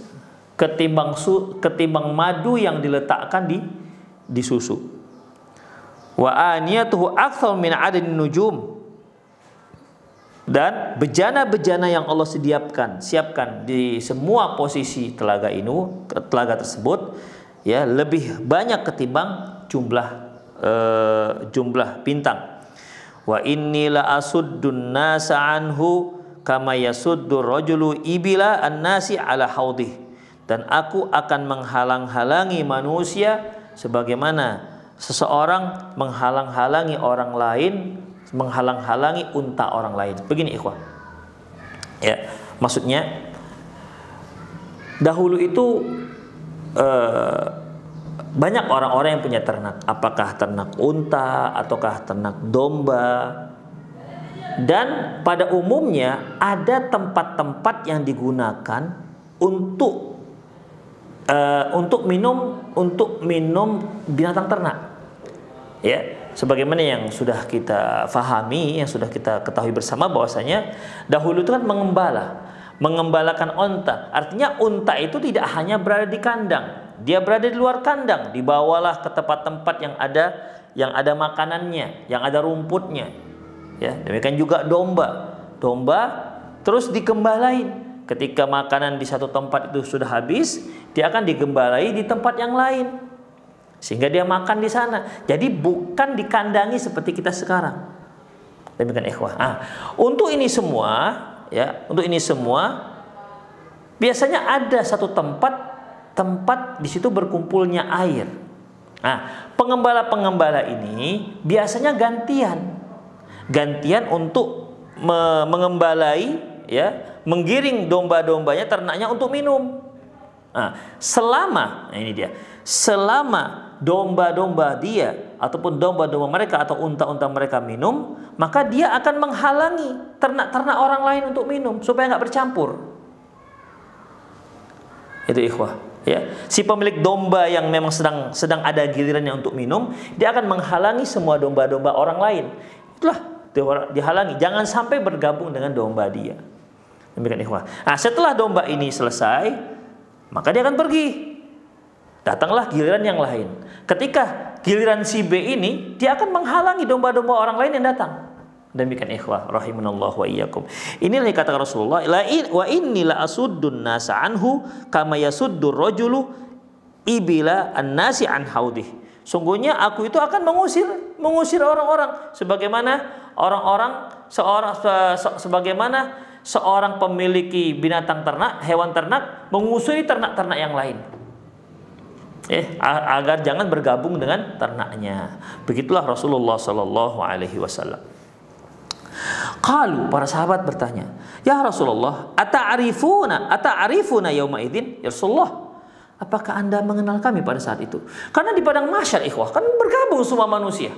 ketimbang madu yang diletakkan di susu. Wa aniyatuhu akthar min adadin nujum. Dan bejana-bejana yang Allah siapkan di semua posisi telaga tersebut ya lebih banyak ketimbang jumlah bintang. Wa inni la asuddun nasa anhu kama yasuddur rajulu ibila an-nasi ala haudih. Dan aku akan menghalang-halangi manusia sebagaimana seseorang menghalang-halangi orang lain, menghalang-halangi unta orang lain. Begini ikhwah. Ya, maksudnya dahulu itu banyak orang-orang yang punya ternak, apakah ternak unta ataukah ternak domba. Dan pada umumnya ada tempat-tempat yang digunakan untuk minum binatang ternak. Ya, sebagaimana yang sudah kita fahami, yang sudah kita ketahui bersama bahwasanya dahulu itu kan mengembalakan unta. Artinya unta itu tidak hanya berada di kandang, dia berada di luar kandang, dibawalah ke tempat-tempat yang ada makanannya, yang ada rumputnya. Ya, demikian juga domba terus digembalain. Ketika makanan di satu tempat itu sudah habis, dia akan digembalai di tempat yang lain. Sehingga dia makan di sana. Jadi bukan dikandangi seperti kita sekarang. Demikian ikhwah. Untuk ini semua biasanya ada satu tempat di situ berkumpulnya air. Pengembala-pengembala ini biasanya gantian untuk mengembalai, ya, menggiring domba-dombanya, ternaknya untuk minum. Selama domba-domba dia ataupun domba-domba mereka atau unta-unta mereka minum, maka dia akan menghalangi ternak-ternak orang lain untuk minum supaya nggak bercampur. Itu ikhwah, ya. Si pemilik domba yang memang sedang ada gilirannya untuk minum, dia akan menghalangi semua domba-domba orang lain. Itulah dihalangi, jangan sampai bergabung dengan domba dia. Demikian ikhwah. Setelah domba ini selesai, maka dia akan pergi. Datanglah giliran yang lain. Ketika giliran si B ini, dia akan menghalangi domba-domba orang lain yang datang. Demikian ikhwah rahimanallah wa iyyakum. Inilah yang kata Rasulullah, wa inni la asuddun nasa anhu kama yasuddur rajulu ibila an-nasi an haudih. Sungguhnya aku itu akan mengusir orang-orang sebagaimana seorang pemiliki binatang ternak, hewan ternak mengusiri ternak-ternak yang lain. Agar jangan bergabung dengan ternaknya. Begitulah Rasulullah sallallahu alaihi wasallam. Qalu, para sahabat bertanya, "Ya Rasulullah, ata'arifuna yauma idzin?" Ya Rasulullah, apakah Anda mengenal kami pada saat itu? Karena di padang mahsyar ikhwah kan bergabung semua manusia.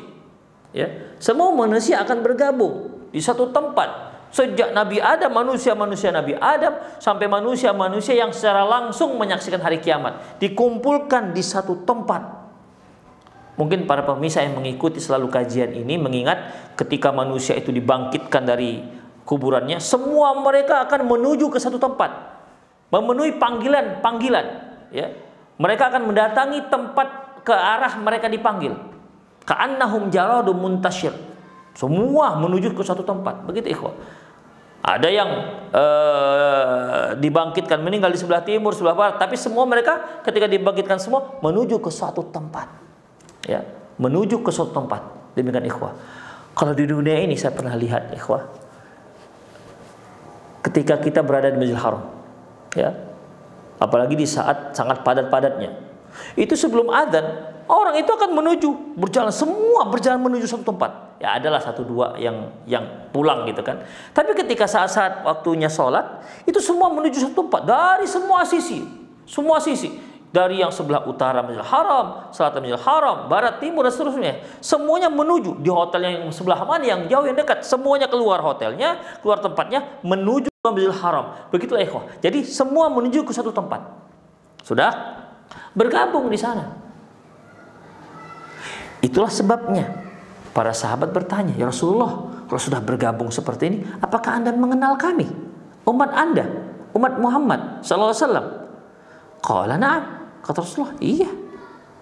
Ya, semua manusia akan bergabung di satu tempat. Sejak Nabi Adam, manusia Nabi Adam sampai manusia yang secara langsung menyaksikan hari kiamat dikumpulkan di satu tempat. Mungkin para pemirsa yang mengikuti selalu kajian ini mengingat ketika manusia itu dibangkitkan dari kuburannya, semua mereka akan menuju ke satu tempat, memenuhi panggilan, ya. Mereka akan mendatangi tempat ke arah mereka dipanggil. Ka'annahum jaradun muntashir. Semua menuju ke satu tempat. Begitu ikhwah. Ada yang dibangkitkan meninggal di sebelah timur, sebelah barat, tapi semua mereka ketika dibangkitkan semua menuju ke suatu tempat. Ya, menuju ke suatu tempat. Demikian ikhwah. Kalau di dunia ini saya pernah lihat ikhwah, ketika kita berada di Masjidil Haram, ya, apalagi di saat sangat padat-padatnya, itu sebelum adzan orang itu akan semua berjalan menuju satu tempat. Ya, adalah satu dua yang pulang gitu kan. Tapi ketika saat-saat waktunya sholat, itu semua menuju satu tempat dari semua sisi. Dari yang sebelah utara Masjidil Haram, selatan Masjidil Haram, barat, timur, dan seterusnya. Semuanya menuju di hotel yang sebelah mana, yang jauh, yang dekat. Semuanya keluar hotelnya, keluar tempatnya, menuju ke Masjidil Haram. Begitulah ikhwah. Jadi semua menuju ke satu tempat. Sudah bergabung di sana. Itulah sebabnya para sahabat bertanya, ya Rasulullah, kalau sudah bergabung seperti ini, apakah Anda mengenal kami, umat Anda, umat Muhammad sallallahu alaihi wasallam? Qala na'am. Kata Rasulullah, iya.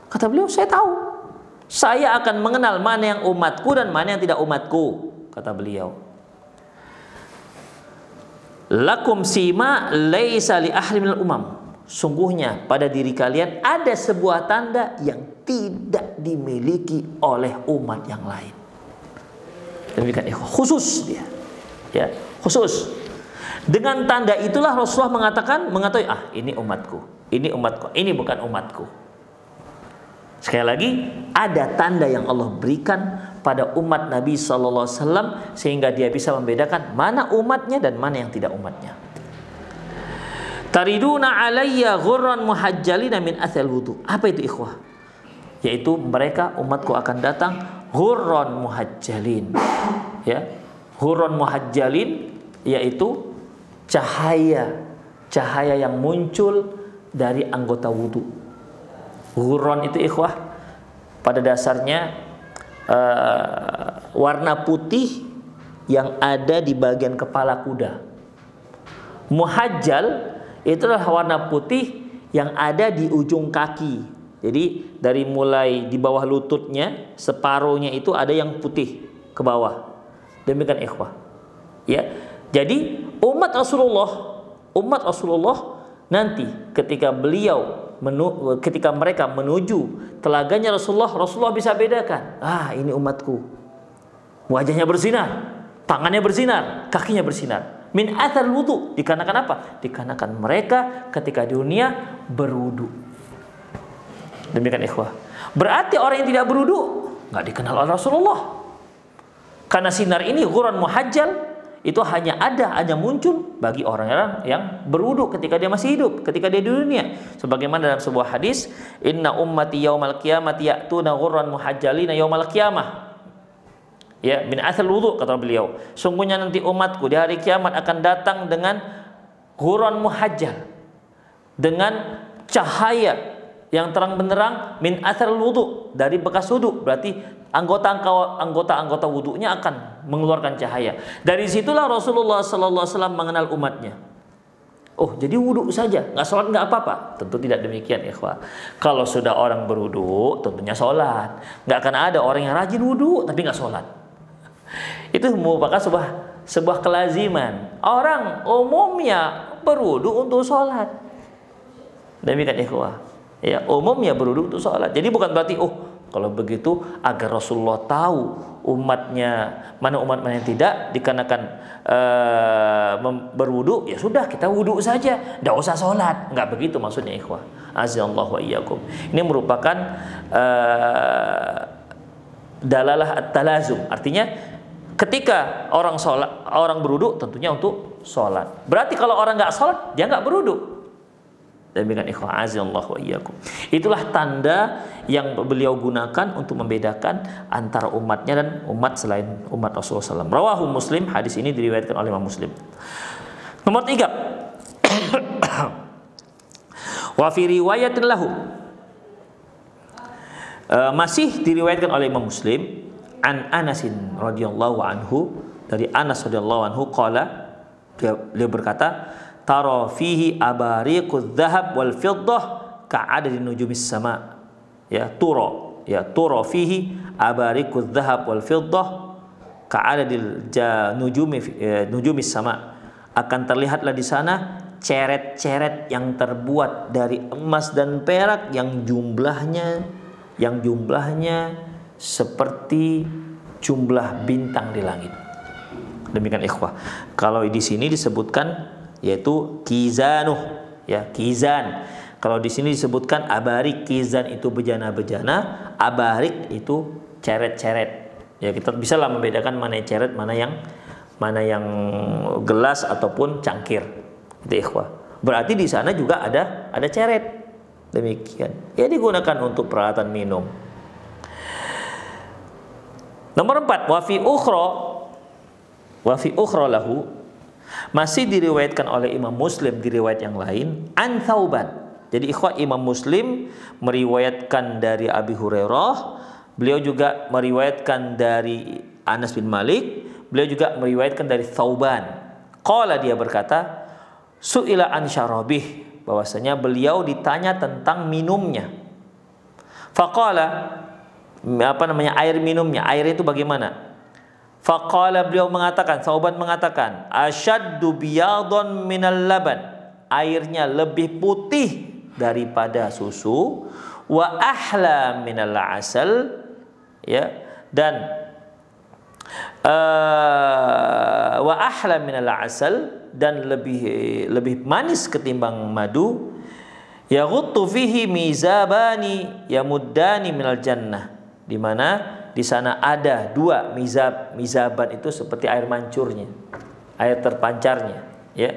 Kata beliau, saya tahu. Saya akan mengenal mana yang umatku dan mana yang tidak umatku. Kata beliau. Lakum sima laisa li ahli minal umam. Sungguhnya pada diri kalian ada sebuah tanda yang tidak dimiliki oleh umat yang lain. Demikian khusus dia. Ya, khusus. Dengan tanda itulah Rasulullah mengatakan, ini umatku. Ini umatku, ini bukan umatku. Sekali lagi, ada tanda yang Allah berikan pada umat Nabi SAW sehingga dia bisa membedakan mana umatnya dan mana yang tidak umatnya. Tariduna alayya ghurran muhajjalina min athal wudu. Apa itu ikhwah? Yaitu mereka, umatku akan datang ghurran muhajjalin. Ya, ghurran muhajjalin yaitu cahaya yang muncul dari anggota wudu. Ghurran itu ikhwah pada dasarnya warna putih yang ada di bagian kepala kuda. Muhajjal itulah warna putih yang ada di ujung kaki. Jadi dari mulai di bawah lututnya, separuhnya itu ada yang putih ke bawah. Demikian ikhwah. Ya. Jadi umat Rasulullah nanti ketika mereka menuju telaganya Rasulullah bisa bedakan. Ini umatku. Wajahnya bersinar, tangannya bersinar, kakinya bersinar. Min athar wudu. Dikarenakan apa? Dikarenakan mereka ketika di dunia berwudu. Demikian ikhwah. Berarti orang yang tidak berwudu nggak dikenal oleh Rasulullah. Karena sinar ini ghurran muhajjal itu hanya muncul bagi orang-orang yang berwudu ketika dia masih hidup, ketika dia di dunia. Sebagaimana dalam sebuah hadis, inna ummati yaumal qiyamati ya'tuna ghurran muhajjalina yaumal qiyamah. Ya, min athal wudu, kata beliau. Sungguhnya nanti umatku di hari kiamat akan datang dengan ghurran muhajjal, dengan cahaya yang terang benderang min athal wudu, dari bekas wudu. Berarti anggota wudunya akan mengeluarkan cahaya. Dari situlah Rasulullah sallallahu alaihi wasallam mengenal umatnya. Oh, jadi wudu saja, nggak sholat nggak apa-apa? Tentu tidak demikian, ikhwah. Kalau sudah orang berwudu, tentunya sholat. Nggak akan ada orang yang rajin wudu tapi nggak sholat. Itu merupakan sebuah kelaziman. Orang umumnya berwudu untuk sholat. Demikian ikhwah. Ya, umumnya berwudu untuk sholat. Jadi bukan berarti kalau begitu agar Rasulullah tahu umatnya mana yang tidak, dikarenakan berwudu, ya sudah kita wudu saja, tidak usah sholat. Enggak begitu maksudnya ikhwah. Azallahu wa iyyakum. Ini merupakan dalalah at-talazum. Artinya ketika orang berwudu tentunya untuk sholat. Berarti kalau orang nggak sholat dia nggak berwudu. Demikian ikhwah, azallahu wa iyyakum. Itulah tanda yang beliau gunakan untuk membedakan antara umatnya dan umat selain umat Rasulullah SAW. Rawahu Muslim, hadis ini diriwayatkan oleh Imam Muslim. Nomor 3. Wa fi riwayatin lahu. Masih diriwayatkan oleh Imam Muslim an Anasin radhiyallahu anhu, dari Anas radhiyallahu anhu qala, beliau berkata, tara fihi abariqudz dzahab wal fiddah ka'adadin nujumis sama. Ya, turo fihi abariqudz dzahab wal fiddah ka'adadil nujumis sama. Akan terlihatlah di sana ceret-ceret yang terbuat dari emas dan perak yang jumlahnya seperti jumlah bintang di langit. Demikian ikhwah. Kalau di sini disebutkan yaitu kizanuh, ya, kizan. Kalau di sini disebutkan abarik, kizan itu bejana-bejana, abarik itu ceret-ceret. Ya, kita bisa lah membedakan mana yang ceret, mana yang gelas ataupun cangkir. Itu ikhwah. Berarti di sana juga ada ceret. Demikian. Ya digunakan untuk peralatan minum. Nomor 4, wa fi ukhra lahu, masih diriwayatkan oleh Imam Muslim di riwayat yang lain, an Thauban. Jadi ikhwah, Imam Muslim meriwayatkan dari Abi Hurairah, beliau juga meriwayatkan dari Anas bin Malik, beliau juga meriwayatkan dari Thauban. Qala, dia berkata, su'ila an syarabih, bahwasanya beliau ditanya tentang minumnya. Faqala, air minumnya, air itu bagaimana? Faqala, beliau mengatakan, Thauban mengatakan, asyaddu biyadun minal laban, airnya lebih putih daripada susu, wa ahla minal asal, ya, dan wa ahla minal asal, dan lebih manis ketimbang madu. Yaghuttu fihi mizabani yamuddani minal jannah, di mana di sana ada dua mizab. Mizaban itu seperti air mancurnya, air terpancarnya, ya.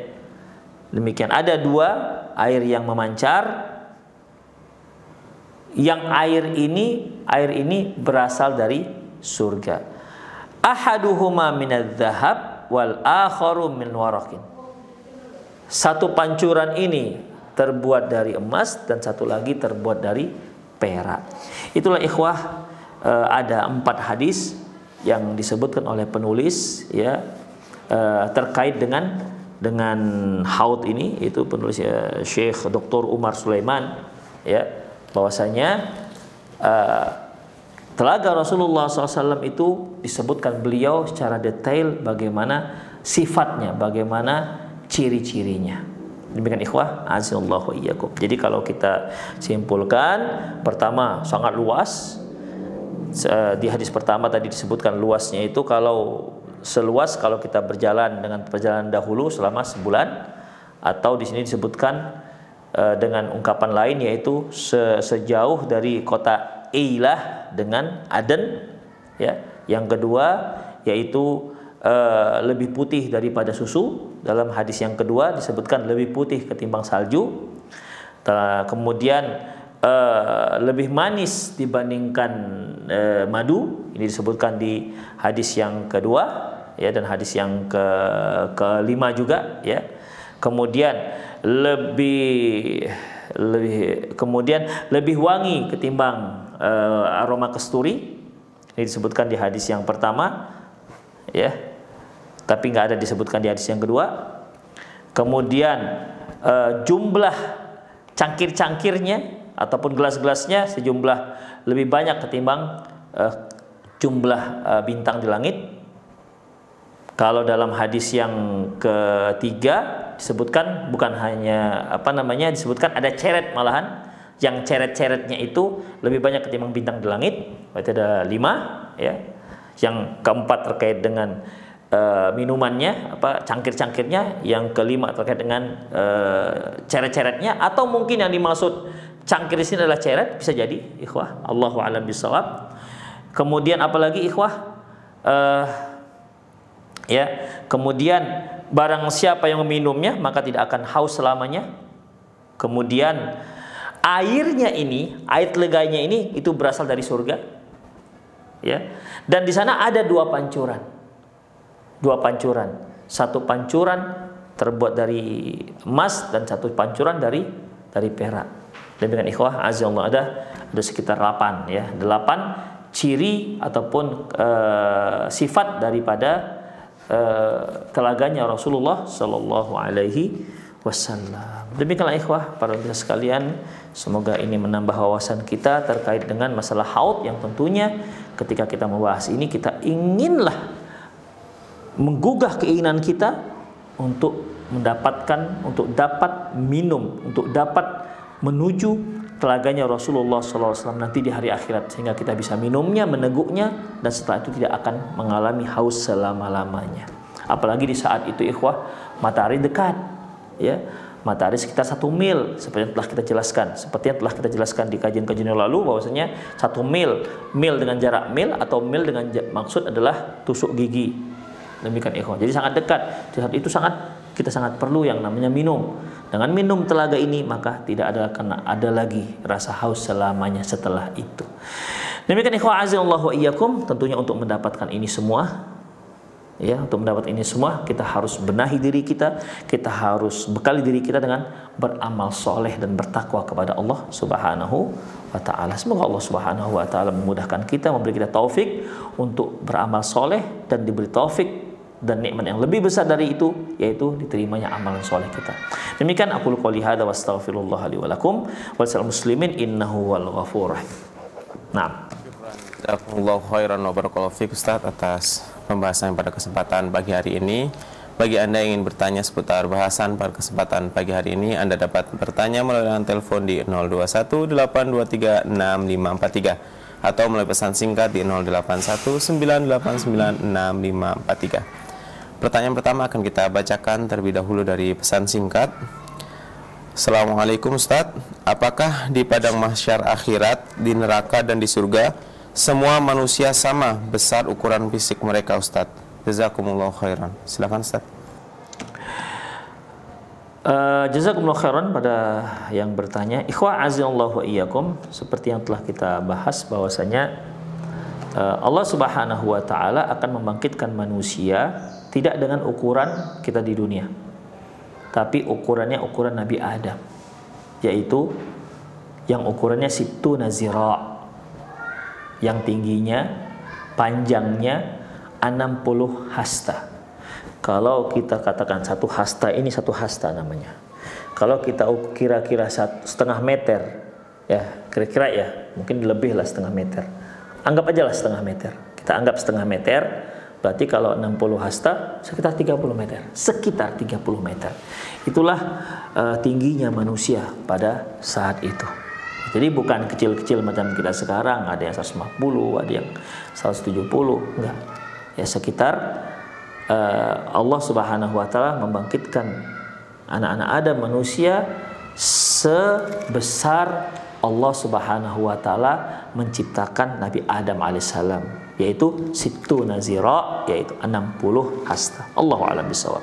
Demikian, ada dua air yang memancar, yang air ini berasal dari surga. Ahaduhuma minadz dzahab wal akharu min waraqin. Satu pancuran ini terbuat dari emas dan satu lagi terbuat dari perak. Itulah ikhwah, ada 4 hadis yang disebutkan oleh penulis, ya, terkait dengan haud ini. Itu penulis, ya, Syekh Dr. Umar Sulaiman, ya, bahwasanya telaga Rasulullah SAW itu disebutkan beliau secara detail bagaimana sifatnya, bagaimana ciri-cirinya. Demikian ikhwah, azallahu wa iyyakum. Jadi kalau kita simpulkan, pertama sangat luas. Di hadis pertama tadi disebutkan luasnya itu kalau seluas kalau kita berjalan dengan perjalanan dahulu selama sebulan, atau di sini disebutkan dengan ungkapan lain yaitu sejauh dari kota Eilah dengan Aden, ya. Yang kedua yaitu lebih putih daripada susu. Dalam hadis yang kedua disebutkan lebih putih ketimbang salju. Kemudian lebih manis dibandingkan madu. Ini disebutkan di hadis yang kedua, ya, dan hadis yang kelima juga, ya. Kemudian lebih wangi ketimbang aroma kasturi. Ini disebutkan di hadis yang pertama, ya, tapi nggak ada disebutkan di hadis yang kedua. Kemudian jumlah cangkir-cangkirnya ataupun gelas-gelasnya sejumlah lebih banyak ketimbang jumlah bintang di langit. Kalau dalam hadis yang ketiga disebutkan bukan hanya disebutkan ada ceret, malahan yang ceret-ceretnya itu lebih banyak ketimbang bintang di langit. Berarti ada 5, ya. Yang keempat terkait dengan minumannya, cangkir-cangkirnya. Yang kelima terkait dengan ceret-ceretnya, atau mungkin yang dimaksud cangkir di sini adalah ceret, bisa jadi ikhwah, Allahu a'lam bishawab. Kemudian apalagi ikhwah, ya, kemudian barang siapa yang meminumnya maka tidak akan haus selamanya. Kemudian airnya ini, air teleganya ini itu berasal dari surga, ya. Dan di sana ada 2 pancuran. 2 pancuran. Satu pancuran terbuat dari emas dan satu pancuran dari perak. Demikian ikhwah, azallahu, ada sekitar 8, ya. 8 ciri ataupun sifat daripada telaganya Rasulullah Sallallahu Alaihi Wasallam. Demikianlah ikhwah, para pemirsa sekalian, semoga ini menambah wawasan kita terkait dengan masalah haud, yang tentunya ketika kita membahas ini kita inginlah menggugah keinginan kita untuk dapat minum, untuk dapat menuju telaganya Rasulullah SAW nanti di hari akhirat, sehingga kita bisa minumnya, meneguknya, dan setelah itu tidak akan mengalami haus selama-lamanya. Apalagi di saat itu ikhwah, matahari dekat, ya, matahari sekitar 1 mil, seperti yang telah kita jelaskan di kajian-kajian yang lalu, bahwasanya 1 mil dengan jarak mil, atau mil dengan maksud adalah tusuk gigi. Demikian ikhwah, jadi sangat dekat. Di saat itu kita sangat perlu yang namanya minum. Dengan minum telaga ini maka tidak ada lagi rasa haus selamanya setelah itu. Demikian ikhwah azza-Allahu wa iyyakum, tentunya untuk mendapatkan ini semua, ya, untuk mendapat ini semua kita harus benahi diri kita, kita harus bekali diri kita dengan beramal soleh dan bertakwa kepada Allah Subhanahu wa taala. Semoga Allah Subhanahu wa taala memudahkan kita, memberi kita taufik untuk beramal soleh dan diberi taufik dan nikmat yang lebih besar dari itu, yaitu diterimanya amalan soleh kita. Demikian aku qouli hadza wa astaghfirullah li wa lakum wa lisal muslimin innahu wal ghafurur rahim. Nah, jazakumullahu khairan wa barakallahu fiik Ustaz atas pembahasan pada kesempatan pagi hari ini. Bagi Anda yang ingin bertanya seputar bahasan pada kesempatan pagi hari ini, Anda dapat bertanya melalui telepon di 0218236543 atau melalui pesan singkat di 0819896543. Pertanyaan pertama akan kita bacakan terlebih dahulu dari pesan singkat. Assalamualaikum Ustaz, apakah di padang mahsyar akhirat, di neraka dan di surga semua manusia sama besar ukuran fisik mereka Ustaz? Jazakumullah khairan. Silakan Ustaz. Jazakumullah khairan pada yang bertanya. Ikhwah azza-Allahu wa iyyakum, seperti yang telah kita bahas bahwasanya Allah Subhanahu wa taala akan membangkitkan manusia tidak dengan ukuran kita di dunia, tapi ukurannya ukuran Nabi Adam, yaitu yang ukurannya sittuna zira', yang tingginya, panjangnya 60 hasta. Kalau kita katakan satu hasta, ini satu hasta namanya. Kalau kita kira-kira setengah meter, ya kira-kira ya, mungkin lebih lah setengah meter. Anggap aja lah setengah meter. Kita anggap setengah meter, berarti kalau 60 hasta sekitar 30 meter. Sekitar 30 meter. Itulah tingginya manusia pada saat itu. Jadi bukan kecil-kecil macam kita sekarang, ada yang 150, ada yang 170, enggak. Ya sekitar Allah Subhanahu wa taala membangkitkan anak-anak Adam, manusia sebesar Allah Subhanahu wa taala menciptakan Nabi Adam alaihissalam, yaitu sittuna zira', yaitu 60 hasta. Allahu a'lam bishawab.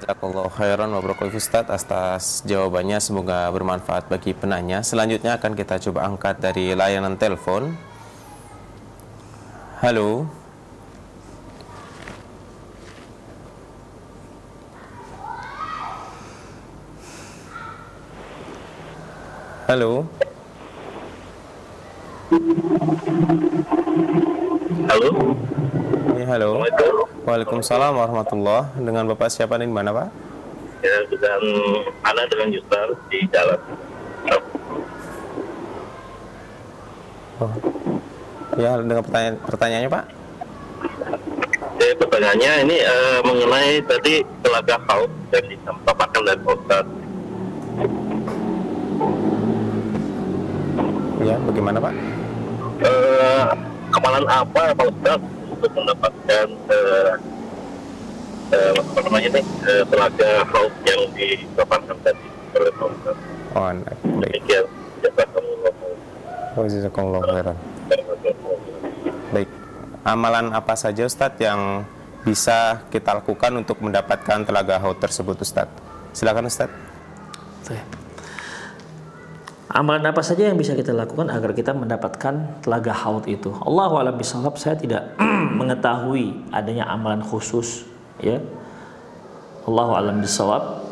Jazakallahu khairan wa barakallahu Ustaz atas jawabannya, semoga bermanfaat bagi penanya. Selanjutnya akan kita coba angkat dari layanan telepon. Halo. Halo. Halo. Ya, halo. Waalaikumsalam warahmatullah. Dengan Bapak siapa dan di mana, Pak? Ya, dengan Ana dengan Yusuf di jalan. Oh. Ya, dengan pertanyaannya, Pak. Pertanyaannya ini mengenai tadi telaga haus yang disampaikan dari Ustaz. Ya, bagaimana Pak? Amalan apa Pak Ustaz untuk mendapatkan apa namanya nih telaga haus yang dipaparkan tadi oleh Pak Ustaz? Oh, baik. Demikian. Jazakumullah khairan. Baik. Amalan apa saja Ustadz yang bisa kita lakukan untuk mendapatkan telaga haud tersebut Ustadz? Silakan Ustadz. Amalan apa saja yang bisa kita lakukan agar kita mendapatkan telaga haud itu? Allahu a'lam bishawab. Saya tidak mengetahui adanya amalan khusus, ya. Allahu a'lam bishawab.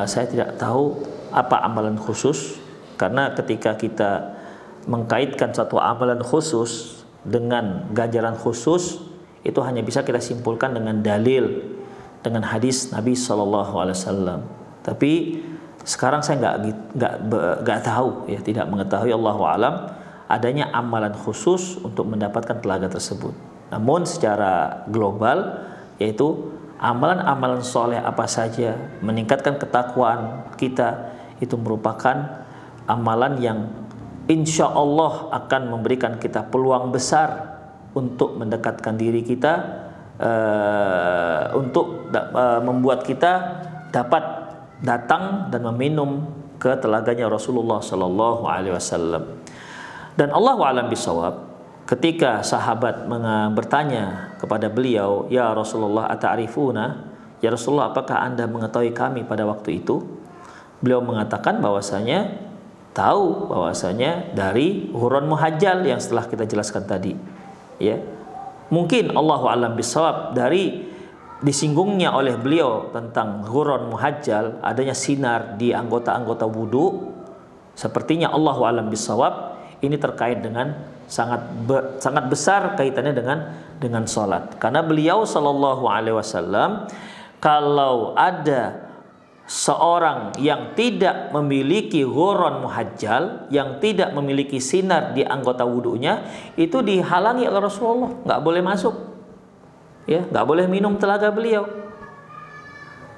Saya tidak tahu apa amalan khusus, karena ketika kita mengkaitkan satu amalan khusus dengan ganjaran khusus, itu hanya bisa kita simpulkan dengan dalil, dengan hadis Nabi SAW. Tapi sekarang saya nggak tahu, ya, tidak mengetahui, Allahu a'lam, adanya amalan khusus untuk mendapatkan telaga tersebut. Namun secara global, yaitu amalan-amalan soleh apa saja meningkatkan ketakwaan kita, itu merupakan amalan yang insya Allah akan memberikan kita peluang besar untuk mendekatkan diri kita, untuk membuat kita dapat datang dan meminum ke telaganya Rasulullah Sallallahu Alaihi Wasallam. Dan Allahu a'lam bishawab, ketika sahabat bertanya kepada beliau, ya Rasulullah, ata'rifuna, "Ya Rasulullah, apakah Anda mengetahui kami pada waktu itu?" Beliau mengatakan bahwasanya tahu bahwasanya dari Ghurran Muhajjal yang setelah kita jelaskan tadi. Ya. Mungkin Allahu a'lam bishawab dari disinggungnya oleh beliau tentang Ghurran Muhajjal, adanya sinar di anggota-anggota wudu, sepertinya Allahu a'lam bishawab ini terkait dengan sangat besar kaitannya dengan salat. Karena beliau sallallahu alaihi wasallam, kalau ada seorang yang tidak memiliki Ghurran Muhajjal, yang tidak memiliki sinar di anggota wudunya, itu dihalangi oleh Rasulullah, nggak boleh masuk, ya, nggak boleh minum telaga beliau.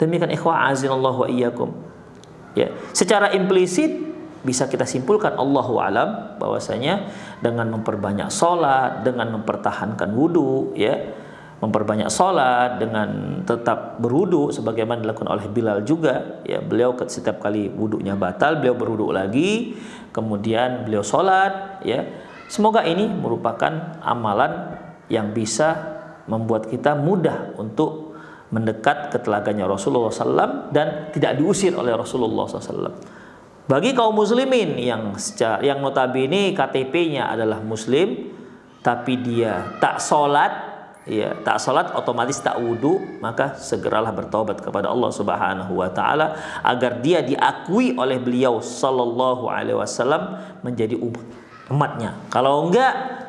Demikian ikhwah azinallahu wa iyyakum. Ya, secara implisit bisa kita simpulkan Allahu alam bahwasanya dengan memperbanyak sholat, dengan mempertahankan wudu, ya, memperbanyak sholat dengan tetap berwudu sebagaimana dilakukan oleh Bilal juga, ya, beliau setiap kali wudunya batal beliau berwudu lagi, kemudian beliau sholat, ya. Semoga ini merupakan amalan yang bisa membuat kita mudah untuk mendekat ke telaganya Rasulullah SAW dan tidak diusir oleh Rasulullah SAW. Bagi kaum muslimin yang notabene KTP-nya adalah muslim tapi dia tak sholat, ya, tak sholat otomatis tak wudu, maka segeralah bertaubat kepada Allah Subhanahu wa taala agar dia diakui oleh beliau sallallahu alaihi wasallam menjadi umatnya. Kalau enggak,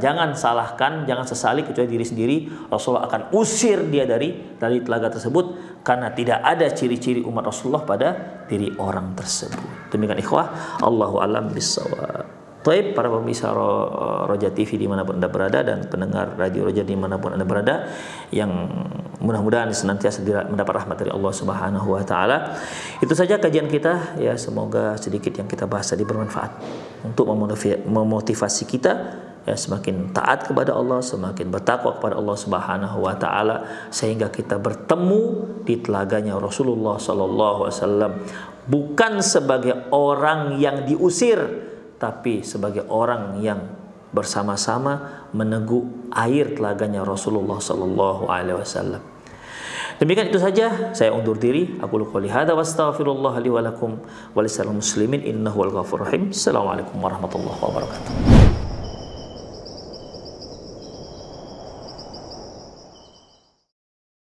jangan salahkan, jangan sesali kecuali diri sendiri. Rasulullah akan usir dia dari telaga tersebut karena tidak ada ciri-ciri umat Rasulullah pada diri orang tersebut. Demikian ikhwah, Allahu a'lam bishawab. Taib, para pemirsa Roja TV dimanapun Anda berada dan pendengar Radio Roja dimanapun Anda berada, yang mudah-mudahan senantiasa mendapat rahmat dari Allah Subhanahu wa taala. Itu saja kajian kita, ya, semoga sedikit yang kita bahas tadi bermanfaat untuk memotivasi kita, ya, semakin taat kepada Allah, semakin bertakwa kepada Allah Subhanahu wa taala, sehingga kita bertemu di telaganya Rasulullah sallallahu alaihi wasallam bukan sebagai orang yang diusir, tapi sebagai orang yang bersama-sama meneguk air telaganya Rasulullah sallallahu alaihi wasallam. Demikian itu saja, saya undur diri. Aku qouli hadza wa astaghfirullah li wa lakum wa lisal muslimin innahu al ghafurur rahim. Assalamualaikum warahmatullahi wabarakatuh.